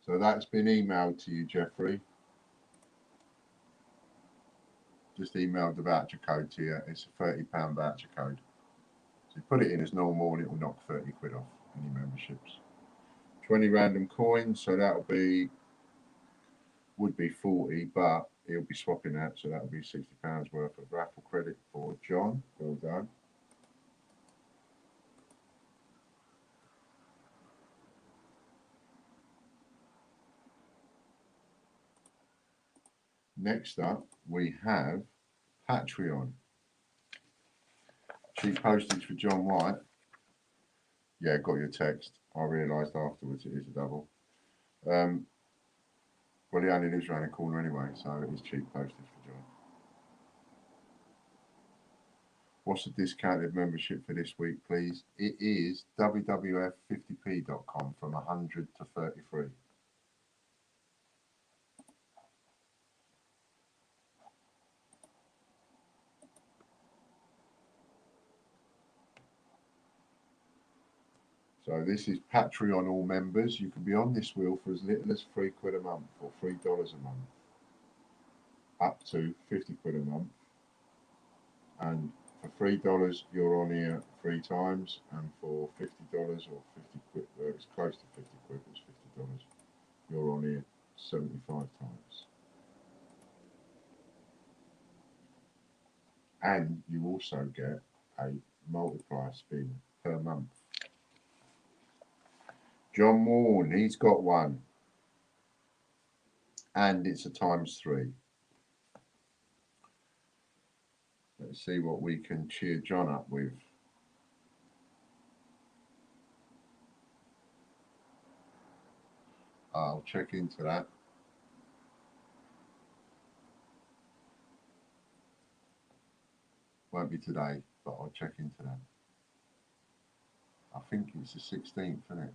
So that's been emailed to you, Jeffrey. Just emailed the voucher code to you. It's a £30 voucher code. So you put it in as normal and it will knock 30 quid off any memberships. 20 random coins, so that'll be, would be 40, but he'll be swapping that, so that'll be £60 worth of raffle credit for John. Well done. Next up, we have Patreon. Cheap postage for John White. Yeah, got your text. I realised afterwards it is a double. Well, he only lives around the corner anyway, so it is cheap postage for John. What's the discounted membership for this week, please? It is wwf50p.com from 100 to 33. So this is Patreon all members. You can be on this wheel for as little as £3 a month or $3 a month, up to 50 quid a month. And for $3 you're on here 3 times, and for $50 or 50 quid, it's close to 50 quid, it's $50, you're on here 75 times. And you also get a multiplier spin per month. John Warren, he's got one. And it's a ×3. Let's see what we can cheer John up with. I'll check into that. Won't be today, but I'll check into that. I think it's the 16th, isn't it?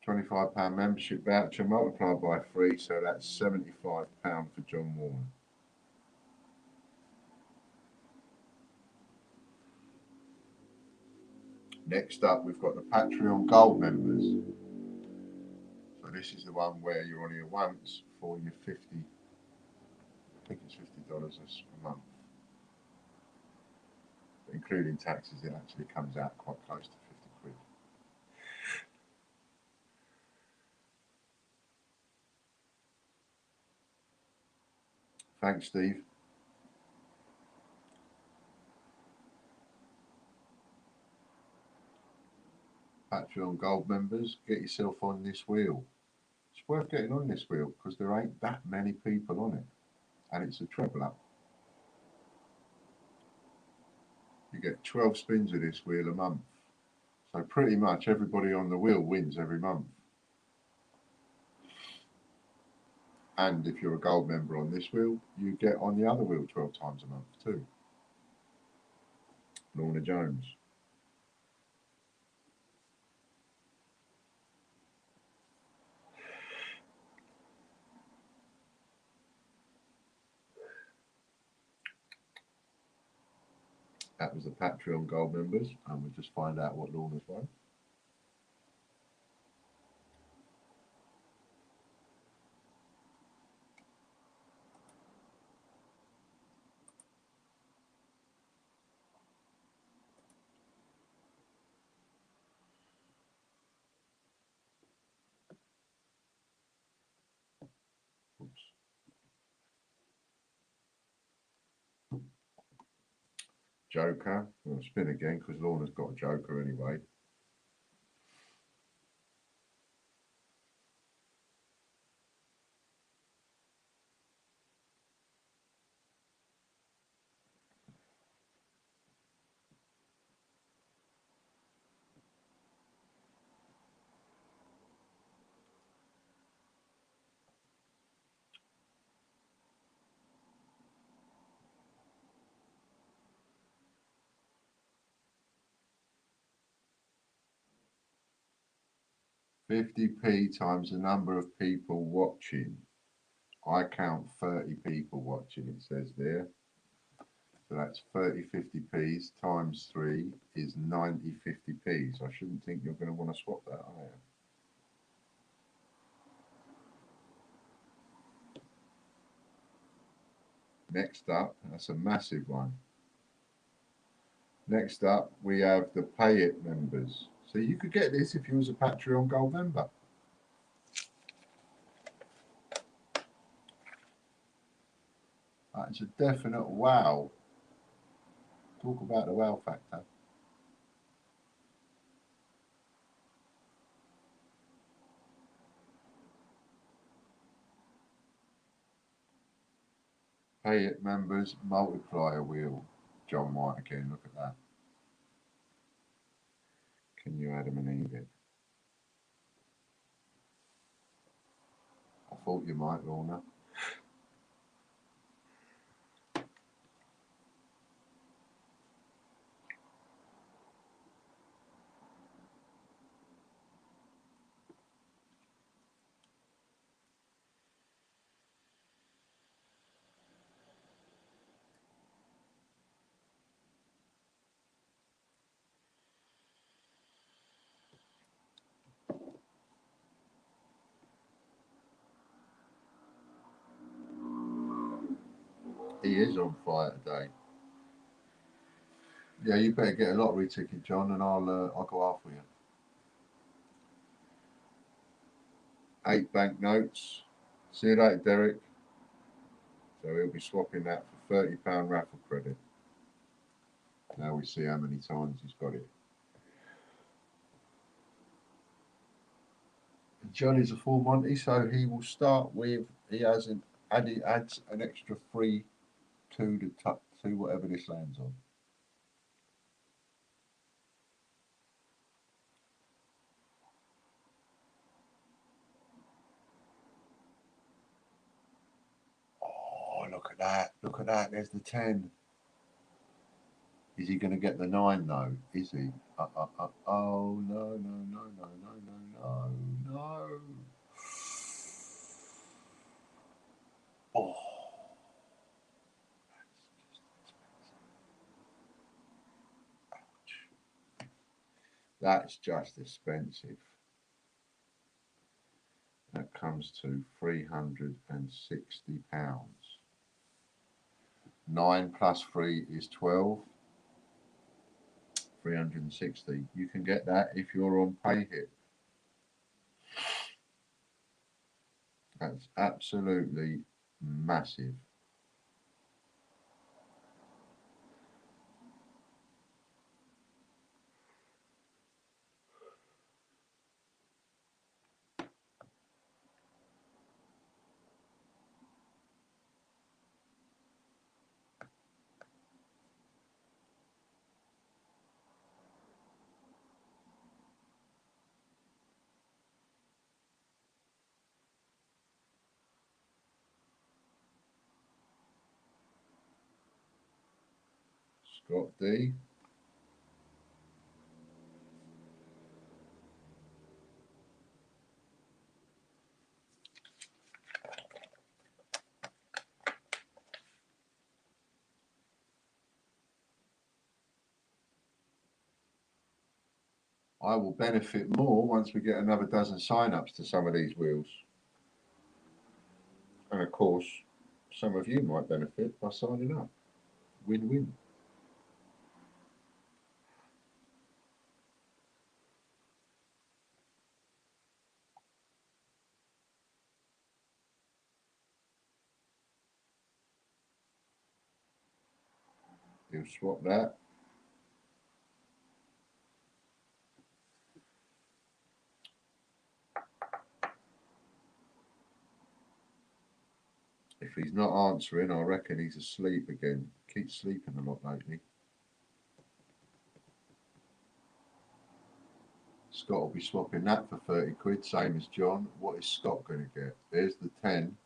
£25 membership voucher multiplied by 3, so that's £75 for John Warren. Next up, we've got the Patreon Gold members. So this is the one where you're on here once for your 50, I think it's $50 a month. But including taxes, it actually comes out quite close to 50 quid. Thanks, Steve. Patreon Gold members, get yourself on this wheel. It's worth getting on this wheel because there ain't that many people on it, and it's a treble up. You get 12 spins of this wheel a month, so pretty much everybody on the wheel wins every month. And if you're a gold member on this wheel, you get on the other wheel 12 times a month too. Lorna Jones. That was the Patreon Gold members, and we'll just find out what Lorna's won. Oops. Joker. We'll spin again because Lorna's got a Joker anyway. $50p times the number of people watching. I count 30 people watching, it says there. So that's 30 50p's times 3 is 90 50p's. I shouldn't think you're going to want to swap that, are you? Next up, that's a massive one. Next up, we have the Pay It members. So you could get this if you was a Patreon Gold member. That's a definite wow. Talk about the wow factor. Pay It members multiplier wheel. John White again, look at that. Can you Adam and Eve it? I thought you might, Lorna. He is on fire today. Yeah, you better get a lottery ticket, John, and I'll go after you. 8 banknotes. See you later, Derek. So he'll be swapping that for £30 raffle credit. Now we see how many times he's got it. John is a full Monty, so he will start with, he adds an extra 3 to the top to whatever this lands on. Oh, look at that. Look at that. There's the 10. Is he going to get the 9 though? Is he? Oh, no, no, no, no, no, no, no, no. Oh. That's just expensive. That comes to £360. 9 plus 3 is 12. 360. You can get that if you're on PayHip. That's absolutely massive. Scott D. I will benefit more once we get another dozen sign-ups to some of these wheels. And of course, some of you might benefit by signing up. Win-win. He'll swap that. If he's not answering, I reckon he's asleep again. Keeps sleeping a lot lately. Scott will be swapping that for 30 quid, same as John. What is Scott going to get? There's the 10.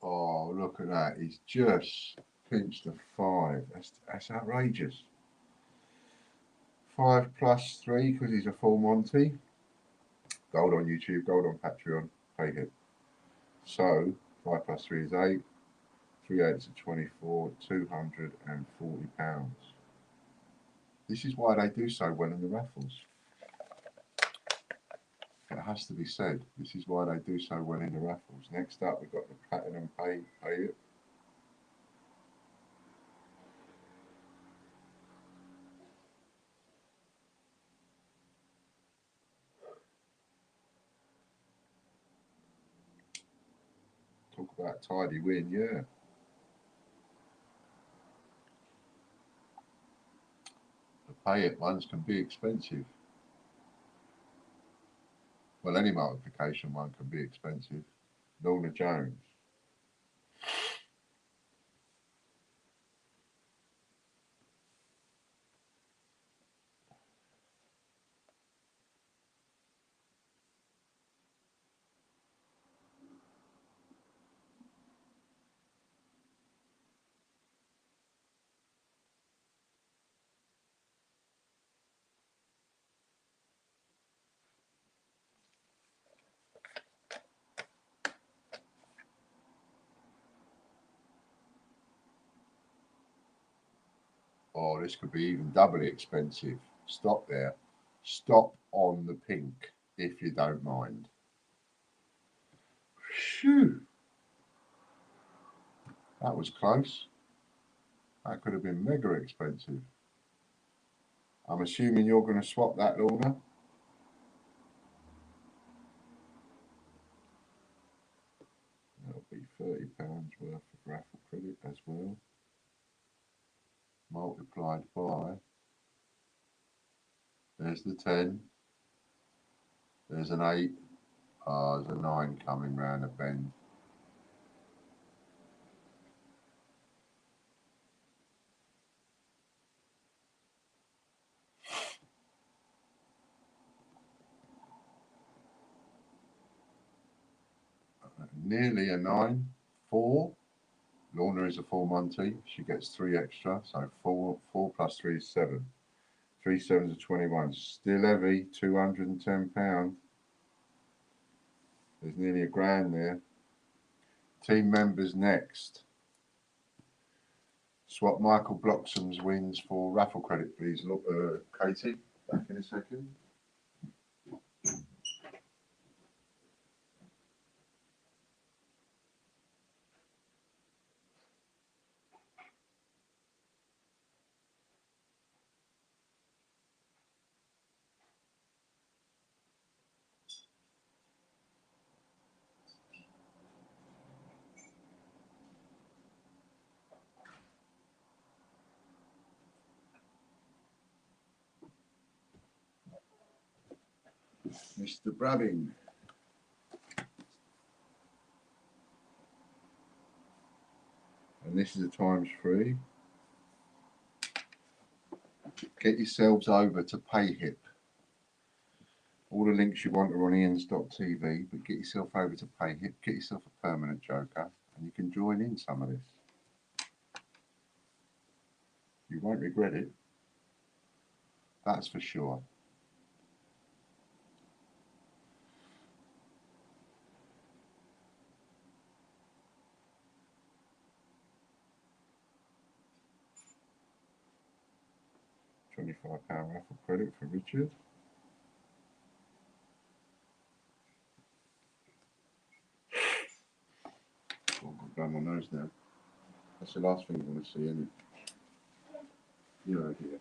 Oh, look at that. He's just pinched a 5. That's outrageous. 5 plus 3 because he's a full Monty. Gold on YouTube, gold on Patreon. Pay it. So 5 plus 3 is 8. 3 8s are 24. £240. This is why they do so well in the raffles. It has to be said. This is why they do so well in the raffles. Next up, we've got the Platinum Pay It. Talk about tidy win, yeah. The Pay It ones can be expensive. Well, any multiplication one can be expensive. Lorna Jones. Oh, this could be even doubly expensive. Stop there. Stop on the pink, if you don't mind. Phew. That was close. That could have been mega expensive. I'm assuming you're going to swap that, Lorna. That'll be £30 worth of raffle credit as well. Multiplied by, there's the 10, there's an 8, there's a 9 coming round the bend. Nearly a 9, 4. Lorna is a full Monty, she gets 3 extra, so 4 plus 3 is 7. 3 7s are 21. Still heavy, £210. There's nearly a grand there. Team members next. Swap Michael Bloxham's wins for raffle credit, please. Look, Katie, back in a second. Mr. Brabbing. And this is a times 3. Get yourselves over to PayHip. All the links you want are on ians.tv, but get yourself over to PayHip, get yourself a permanent joker, and you can join in some of this. You won't regret it. That's for sure. £25 raffle credit for Richard. Oh, I've done my nose now. That's the last thing you want to see, isn't it? You know, here.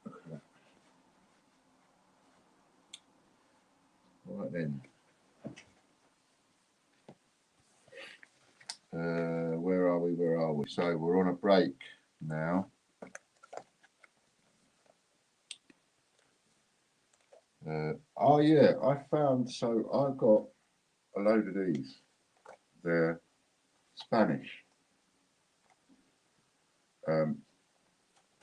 Okay. Right then. Where are we? Where are we? So we're on a break now. Oh yeah, I found, so I've got a load of these. They're Spanish. I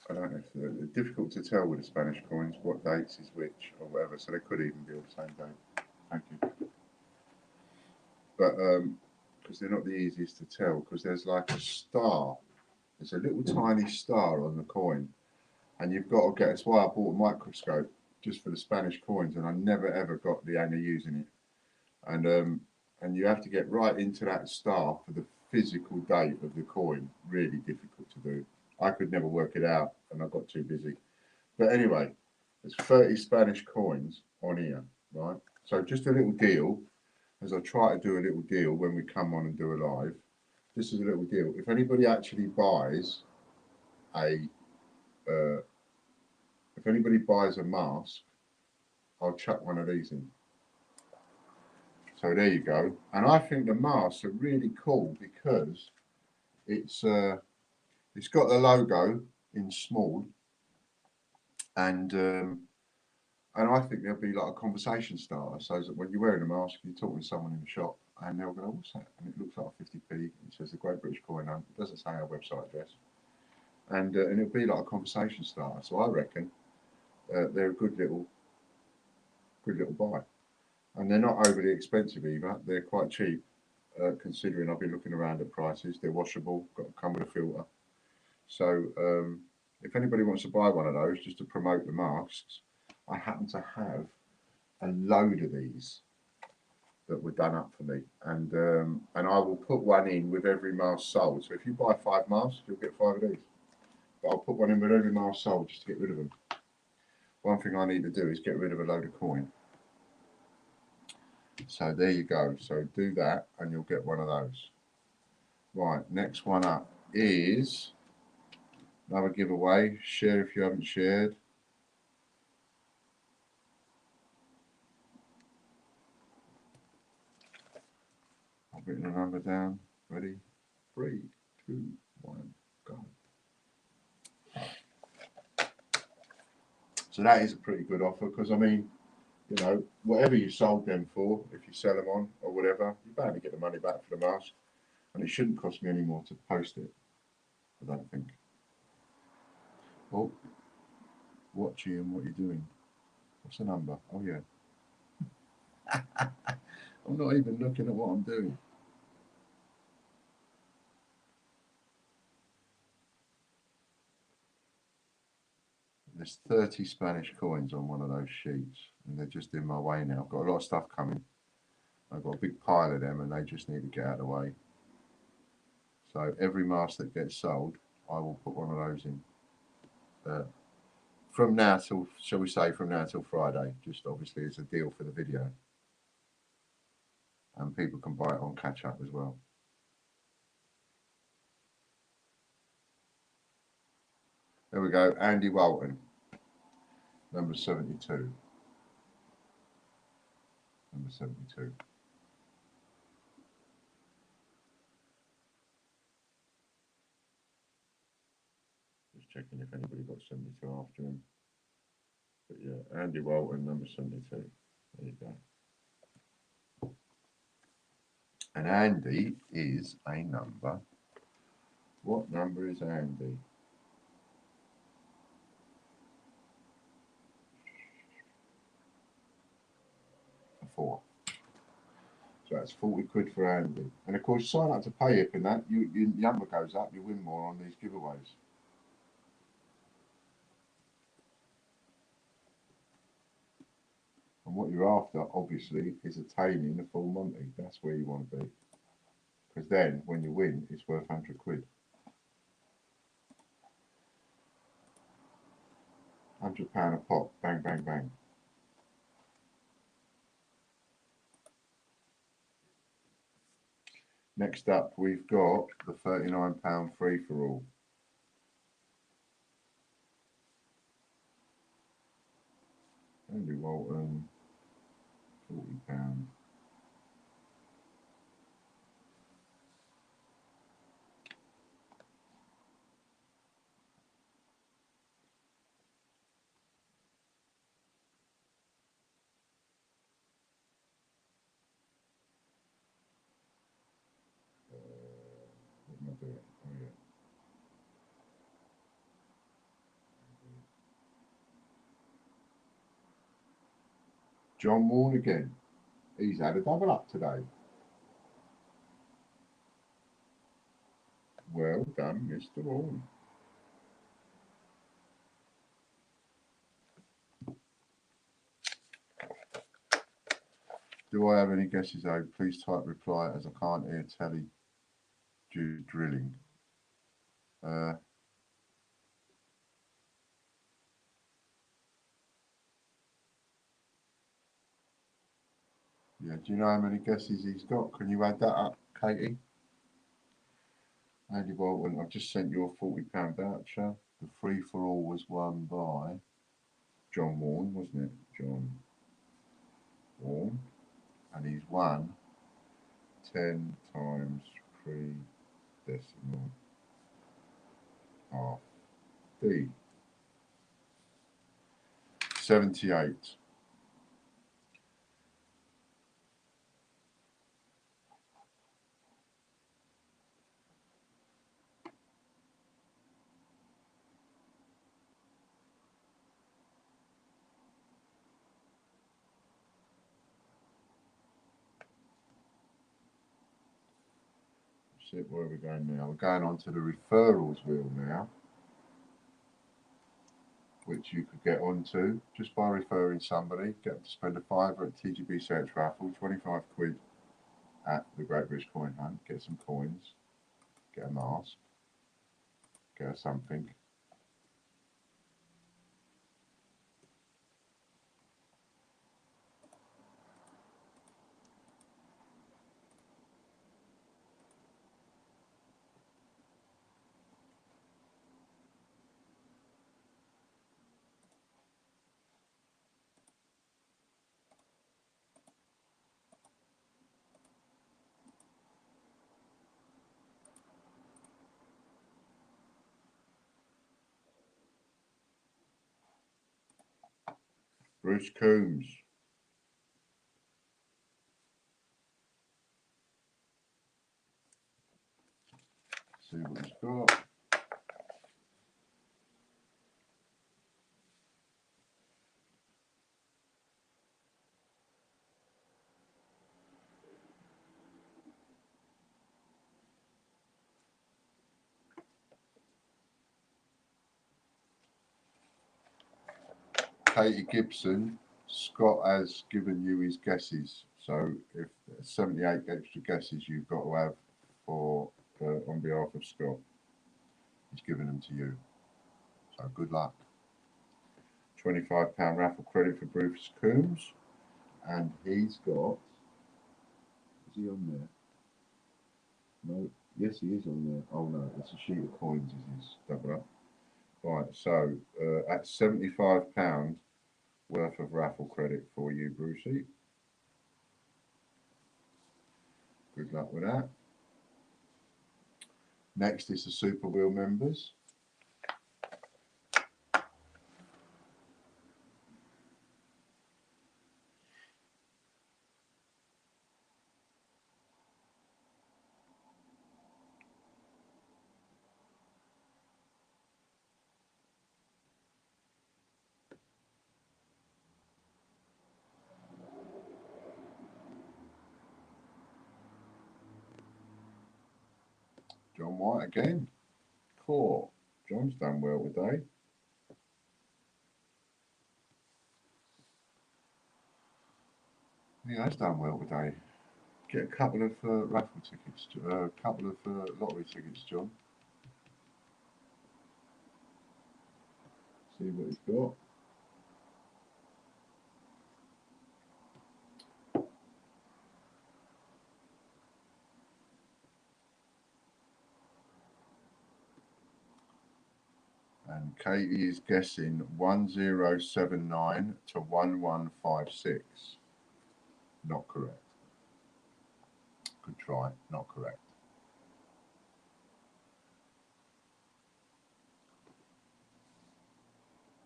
don't know if they're difficult to tell with the Spanish coins what dates is which or whatever, so they could even be on the same date. Thank you. But because they're not the easiest to tell, because there's like a star. There's a little tiny star on the coin, and you've got to get. That's why I bought a microscope just for the Spanish coins, and I never ever got the hang of using it. And you have to get right into that star for the physical date of the coin. Really difficult to do. I could never work it out, and I got too busy. But anyway, there's 30 Spanish coins on here, right? So just a little deal, as I try to do a little deal when we come on and do a live. This is a little deal. If anybody actually buys if anybody buys a mask, I'll chuck one of these in. So there you go. And I think the masks are really cool because it's got the logo in small, and I think there'll be like a conversation starter. So that when you're wearing a mask, you're talking to someone in the shop, and they'll go, "What's that?" And it looks like a 50p. It says the Great British Coin. It doesn't say our website address, and it'll be like a conversation starter. So I reckon they're a good little buy. And they're not overly expensive either. They're quite cheap, considering I've been looking around at prices. They're washable, got to come with a filter. So if anybody wants to buy one of those just to promote the masks, I happen to have a load of these that were done up for me, and I will put one in with every mask sold. So if you buy 5 masks, you'll get 5 of these. But I'll put one in with every mask sold just to get rid of them. One thing I need to do is get rid of a load of coin. So there you go. So do that and you'll get one of those. Right, next one up is another giveaway. Share if you haven't shared. I've written a number down. Ready? 3, 2, 1, go. So that is a pretty good offer because, I mean, you know, whatever you sold them for, if you sell them on or whatever, you're bound to get the money back for the mask. And it shouldn't cost me any more to post it, I don't think. Oh, watch you and what you're doing. What's the number? Oh, yeah. I'm not even looking at what I'm doing. There's 30 Spanish coins on one of those sheets, and they're just in my way now. I've got a lot of stuff coming. I've got a big pile of them, and they just need to get out of the way. So every mask that gets sold, I will put one of those in. From now till, shall we say, from now till Friday, just obviously as a deal for the video. And people can buy it on catch up as well. There we go, Andy Walton, number 72. Number 72. Just checking if anybody got 72 after him. But yeah, Andy Walton, number 72. There you go. And Andy is a number. What number is Andy? 4. So that's 40 quid for Andy. And of course, sign up to PayHip and that, your number goes up, you win more on these giveaways. And what you're after, obviously, is attaining the full Monty. That's where you want to be. Because then, when you win, it's worth 100 quid. £100 a pop. Bang, bang, bang. Next up, we've got the £39 free-for-all. Andy Walton, £40. What am I doing? Oh, yeah. John Warne again. He's had a double up today. Well done, Mr. Warne. Do I have any guesses, though? Please type reply as I can't hear telly due to drilling. Yeah, do you know how many guesses he's got? Can you add that up, Katie? Andy Walton, I've just sent you a £40 voucher. The free for all was won by John Warne, wasn't it? John Warne. And he's won 10 times 3 decimal half D. 78. So where are we going now? We're going on to the referrals wheel now, which you could get onto just by referring somebody. Get them to spend a fiver at TGB Search Raffle, 25 quid at the Great British Coin Hunt. Get some coins, get a mask, get her something. Bruce Coombs. See what he's got. Katie Gibson, Scott has given you his guesses. So if 78 extra guesses you've got to have for on behalf of Scott, he's given them to you. So good luck. £25 raffle credit for Bruce Coombs, and he's got. Is he on there? No. Yes, he is on there. Oh no, it's a sheet of coins. Is his double up? Right. So at £75 worth of raffle credit for you, Brucey. Good luck with that. Next is the Super Wheel members. John White again. Core. John's done well today. He has done well today. Get a couple of raffle tickets, a couple of lottery tickets, John. See what he's got. And Katie is guessing 1079 to 1156. Not correct. Good try, not correct.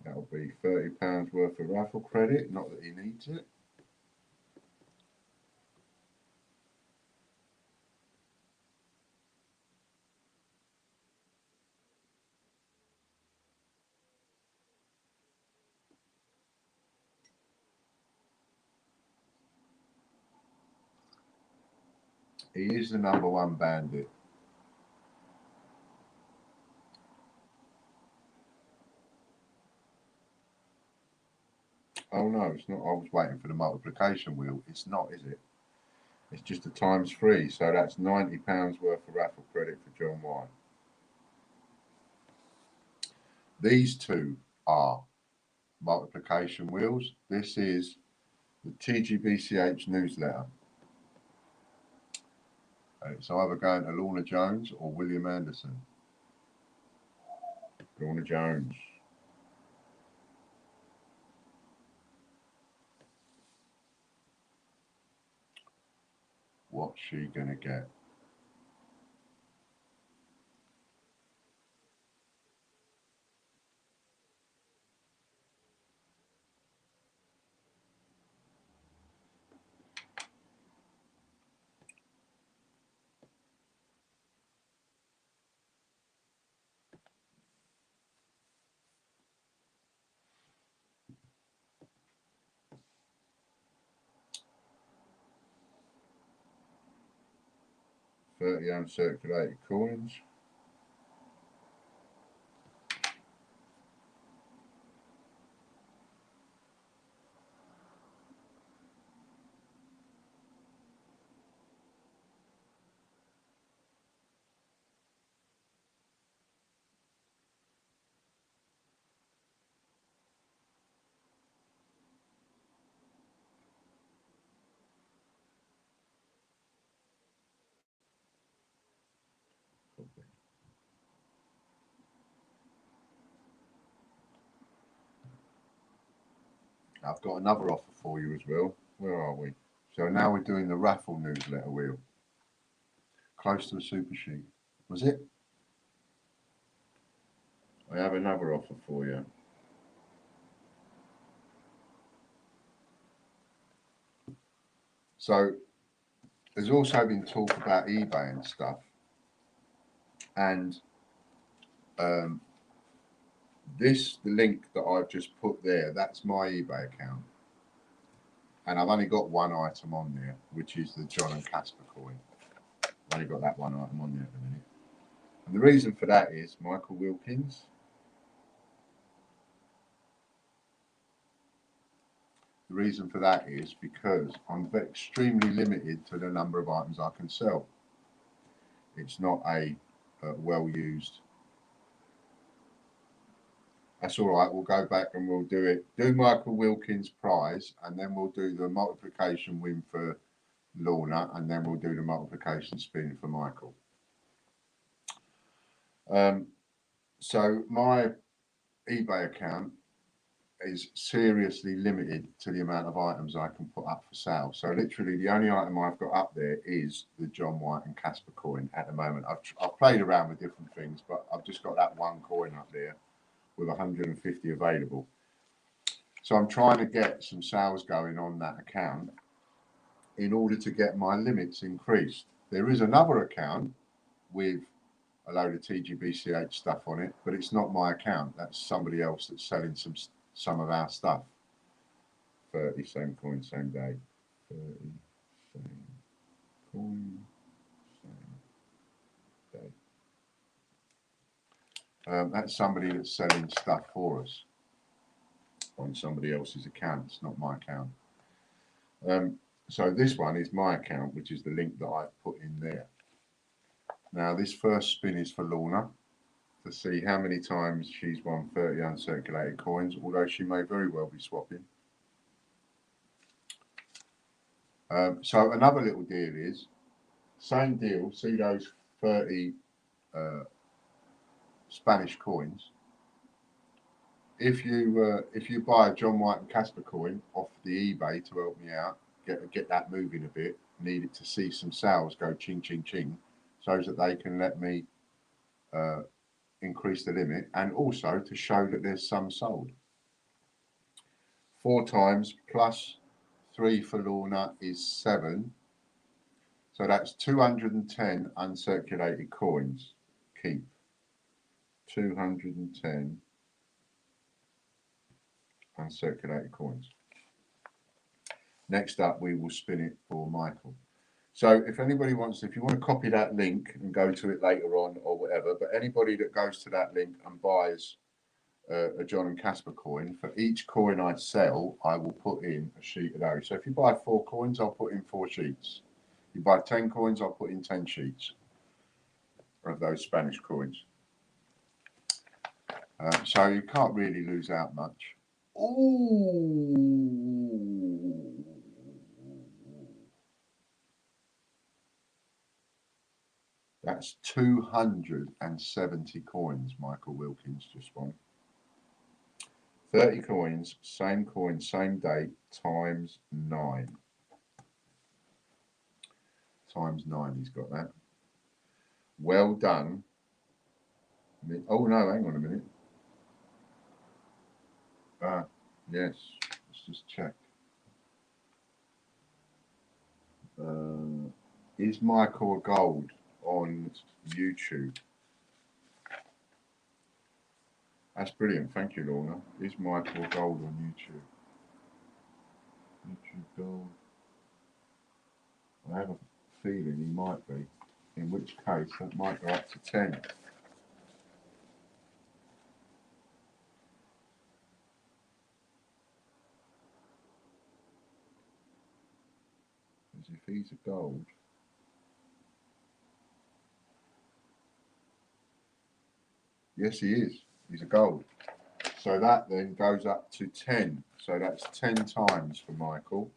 That'll be £30 worth of raffle credit, not that he needs it. He is the #1 bandit. Oh no, it's not. I was waiting for the multiplication wheel. It's not, is it? It's just a ×3, so that's £90 worth of raffle credit for John White. These two are multiplication wheels. This is the TGBCH newsletter. It's either going to Lorna Jones or William Anderson. Lorna Jones. What's she going to get? £30 uncirculated coins. I've got another offer for you as well. Where are we? So now we're doing the raffle newsletter wheel. Close to the super sheet. Was it? I have another offer for you. So there's also been talk about eBay and stuff. And the link that I've just put there, that's my eBay account. And I've only got one item on there, which is the John and Casper coin. I've only got that one item on there at the minute. And the reason for that is Michael Wilkins. The reason for that is because I'm extremely limited to the number of items I can sell. It's not a well-used. That's all right. We'll go back and we'll do it. Do Michael Wilkins prize, and then we'll do the multiplication win for Lorna, and then we'll do the multiplication spin for Michael. So my eBay account is seriously limited to the amount of items I can put up for sale. So literally the only item I've got up there is the John White and Casper coin at the moment. I've played around with different things, but I've just got that one coin up there with 150 available. So I'm trying to get some sales going on that account in order to get my limits increased. There is another account with a load of TGBCH stuff on it, but it's not my account. That's somebody else that's selling some of our stuff. 30 same coin, same day. 30 same coin, same day. That's somebody that's selling stuff for us on somebody else's account. It's not my account. So this one is my account, which is the link that I've put in there. Now this first spin is for Lorna to see how many times she's won 30 uncirculated coins, although she may very well be swapping. So another little deal is, same deal, see those 30 Spanish coins. If you buy a John White and Casper coin off the eBay to help me out, get that moving a bit, need it to see some sales go ching ching ching, so that they can let me increase the limit, and also to show that there's some sold. 4 times plus 3 for Lorna is 7. So that's 210 uncirculated coins. Keep 210 uncirculated coins. Next up, we will spin it for Michael. So if anybody wants, if you want to copy that link and go to it later on or whatever, but anybody that goes to that link and buys a John and Casper coin, for each coin I sell, I will put in a sheet of those. So if you buy 4 coins, I'll put in 4 sheets. You buy 10 coins, I'll put in 10 sheets of those Spanish coins. So you can't really lose out much. Ooh. That's 270 coins Michael Wilkins just won. 30 coins, same coin, same date, times 9. Times 9, he's got that. Well done. Oh no, hang on a minute. Yes, let's just check. Is Michael Gold on YouTube? That's brilliant. Thank you, Lorna. Is Michael Gold on YouTube? YouTube Gold. I have a feeling he might be. In which case, that might go up to 10. As if he's a gold. Yes, he is. He's a gold. So that then goes up to 10. So that's 10 times for Michael.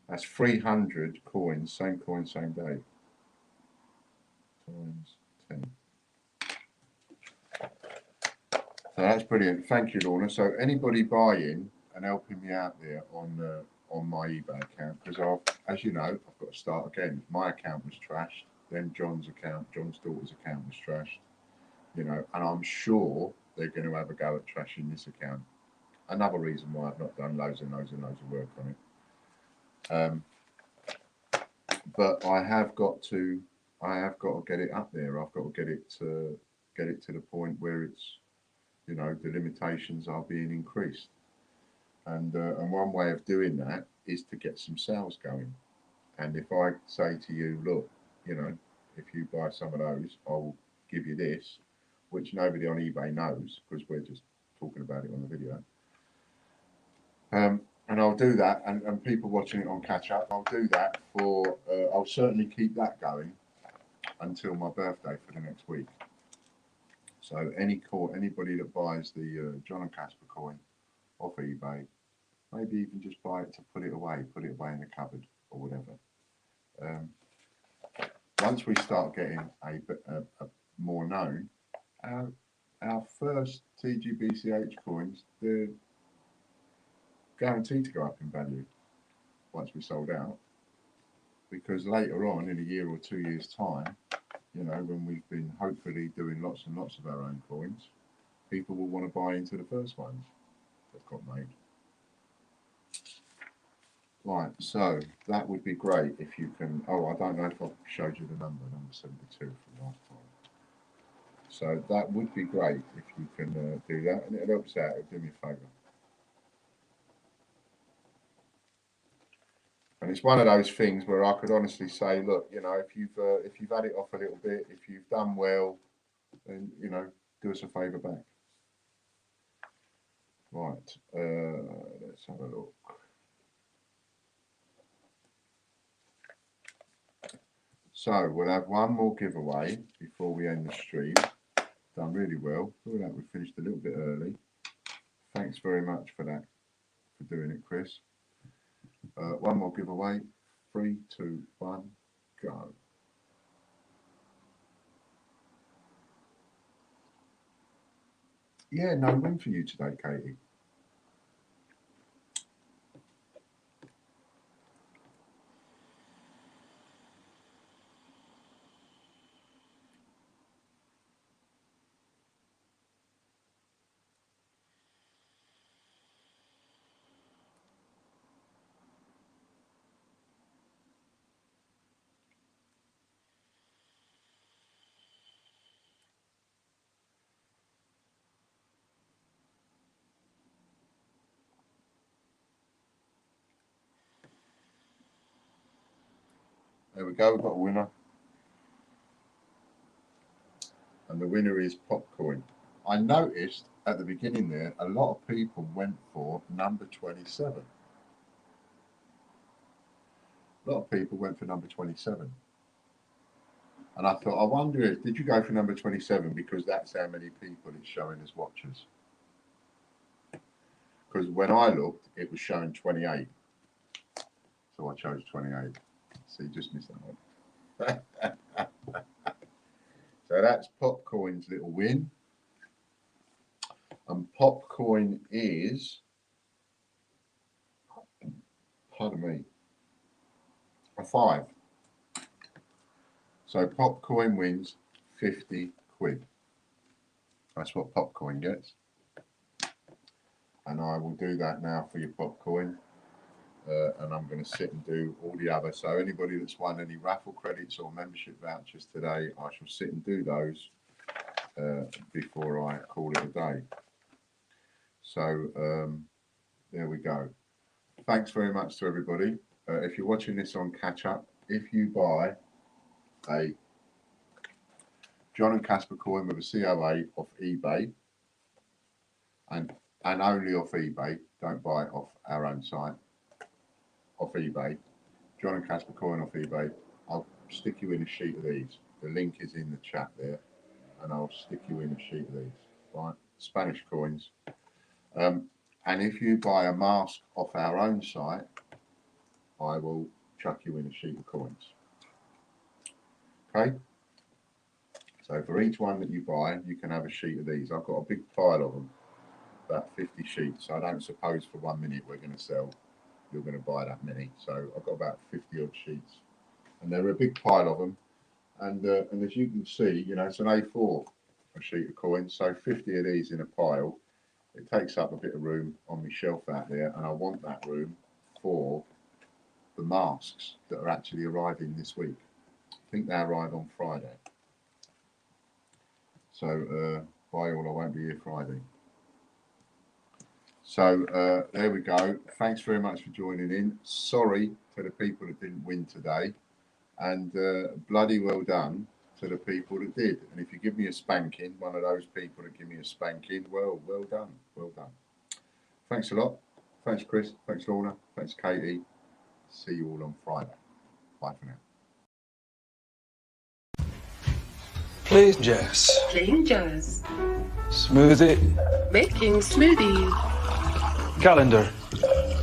That's 300 coins, same coin, same day. Times 10. So that's brilliant. Thank you, Lorna. So anybody buying and helping me out there on my eBay account, because as you know, I've got to start again. My account was trashed. Then John's daughter's account was trashed. You know, and I'm sure they're going to have a go at trashing this account. Another reason why I've not done loads of work on it. But I have got to get it up there. I've got to get it to the point where it's, you know, the limitations are being increased. And one way of doing that is to get some sales going. And if I say to you, look, you know, if you buy some of those, I'll give you this, which nobody on eBay knows because we're just talking about it on the video. And I'll do that, and people watching it on catch up, I'll do that for, I'll certainly keep that going until my birthday for the next week. So anybody that buys the John and Casper coin off eBay, maybe even just buy it to put it away in the cupboard or whatever. Once we start getting a more known, our first TGBCH coins, they're guaranteed to go up in value once we sold out, because later on in a year or 2 years' time, you know, when we've been hopefully doing lots and lots of our own coins, people will want to buy into the first ones that got made. Right, so that would be great if you can. Oh, I don't know if I've showed you the number 72 from last time. So that would be great if you can do that, and it helps out. It'll do me a favour. And it's one of those things where I could honestly say, look, you know, if you've had it off a little bit, if you've done well, then do us a favour back. Right, let's have a look. So we'll have one more giveaway before we end the stream. Done really well. Look at that, we finished a little bit early. Thanks very much for that, for doing it, Chris. One more giveaway. 3, 2, 1, go. Yeah, no win for you today, Katie. There we go, we've got a winner. And the winner is Popcoin. I noticed at the beginning there, a lot of people went for number 27. A lot of people went for number 27. And I thought, I wonder if, did you go for number 27 because that's how many people it's showing as watchers? Because when I looked, it was showing 28. So I chose 28. So you just missed that one. So that's Popcoin's little win. And Popcoin is, pardon me, a 5. So Popcoin wins 50 quid. That's what Popcoin gets. And I will do that now for your Popcoin. And I'm going to sit and do all the other. So anybody that's won any raffle credits or membership vouchers today, I shall sit and do those before I call it a day. So there we go. Thanks very much to everybody. If you're watching this on catch up, if you buy a John and Casper coin with a COA off eBay, and only off eBay, don't buy it off our own site, off eBay, John and Casper coin off eBay, I'll stick you in a sheet of these. The link is in the chat there, and I'll stick you in a sheet of these, right? Spanish coins. And if you buy a mask off our own site, I will chuck you in a sheet of coins. Okay? So for each one that you buy, you can have a sheet of these. I've got a big pile of them, about 50 sheets. I don't suppose for 1 minute we're going to sell, you're going to buy that many. So I've got about 50 odd sheets. And they're a big pile of them. And as you can see, it's an A4, a sheet of coins. So 50 of these in a pile. It takes up a bit of room on my shelf out there, and I want that room for the masks that are actually arriving this week. I think they arrive on Friday. So by all, I won't be here Friday. So there we go. Thanks very much for joining in. Sorry to the people that didn't win today, and bloody well done to the people that did. And if you give me a spanking, one of those people that give me a spanking, well done, well done. Thanks a lot. Thanks, Chris. Thanks, Lorna. Thanks, Katie. See you all on Friday. Bye for now. Playing jazz. Playing jazz. Smoothie. Making smoothie. Calendar.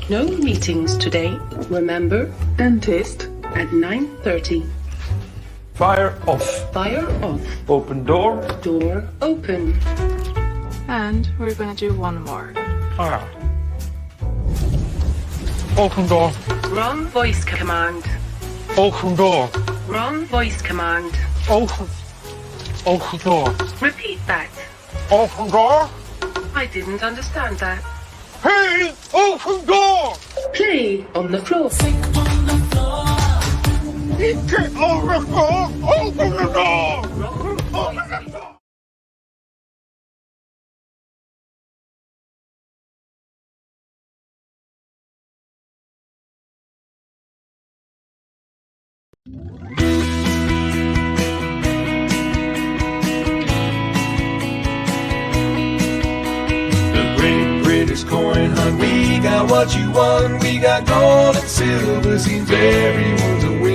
No meetings today. Remember, dentist at 9:30. Fire off. Fire off. Open door. Door open. And we're gonna do one more. Ah. Open door. Wrong voice command. Open door. Wrong voice command. Open. Open door. Repeat that. Open door. I didn't understand that. Hey, open door. Play on the floor. Get over the door. Open the door. Wrong voice Open the door. what you want. We got gold and silver, seems everyone's a winner.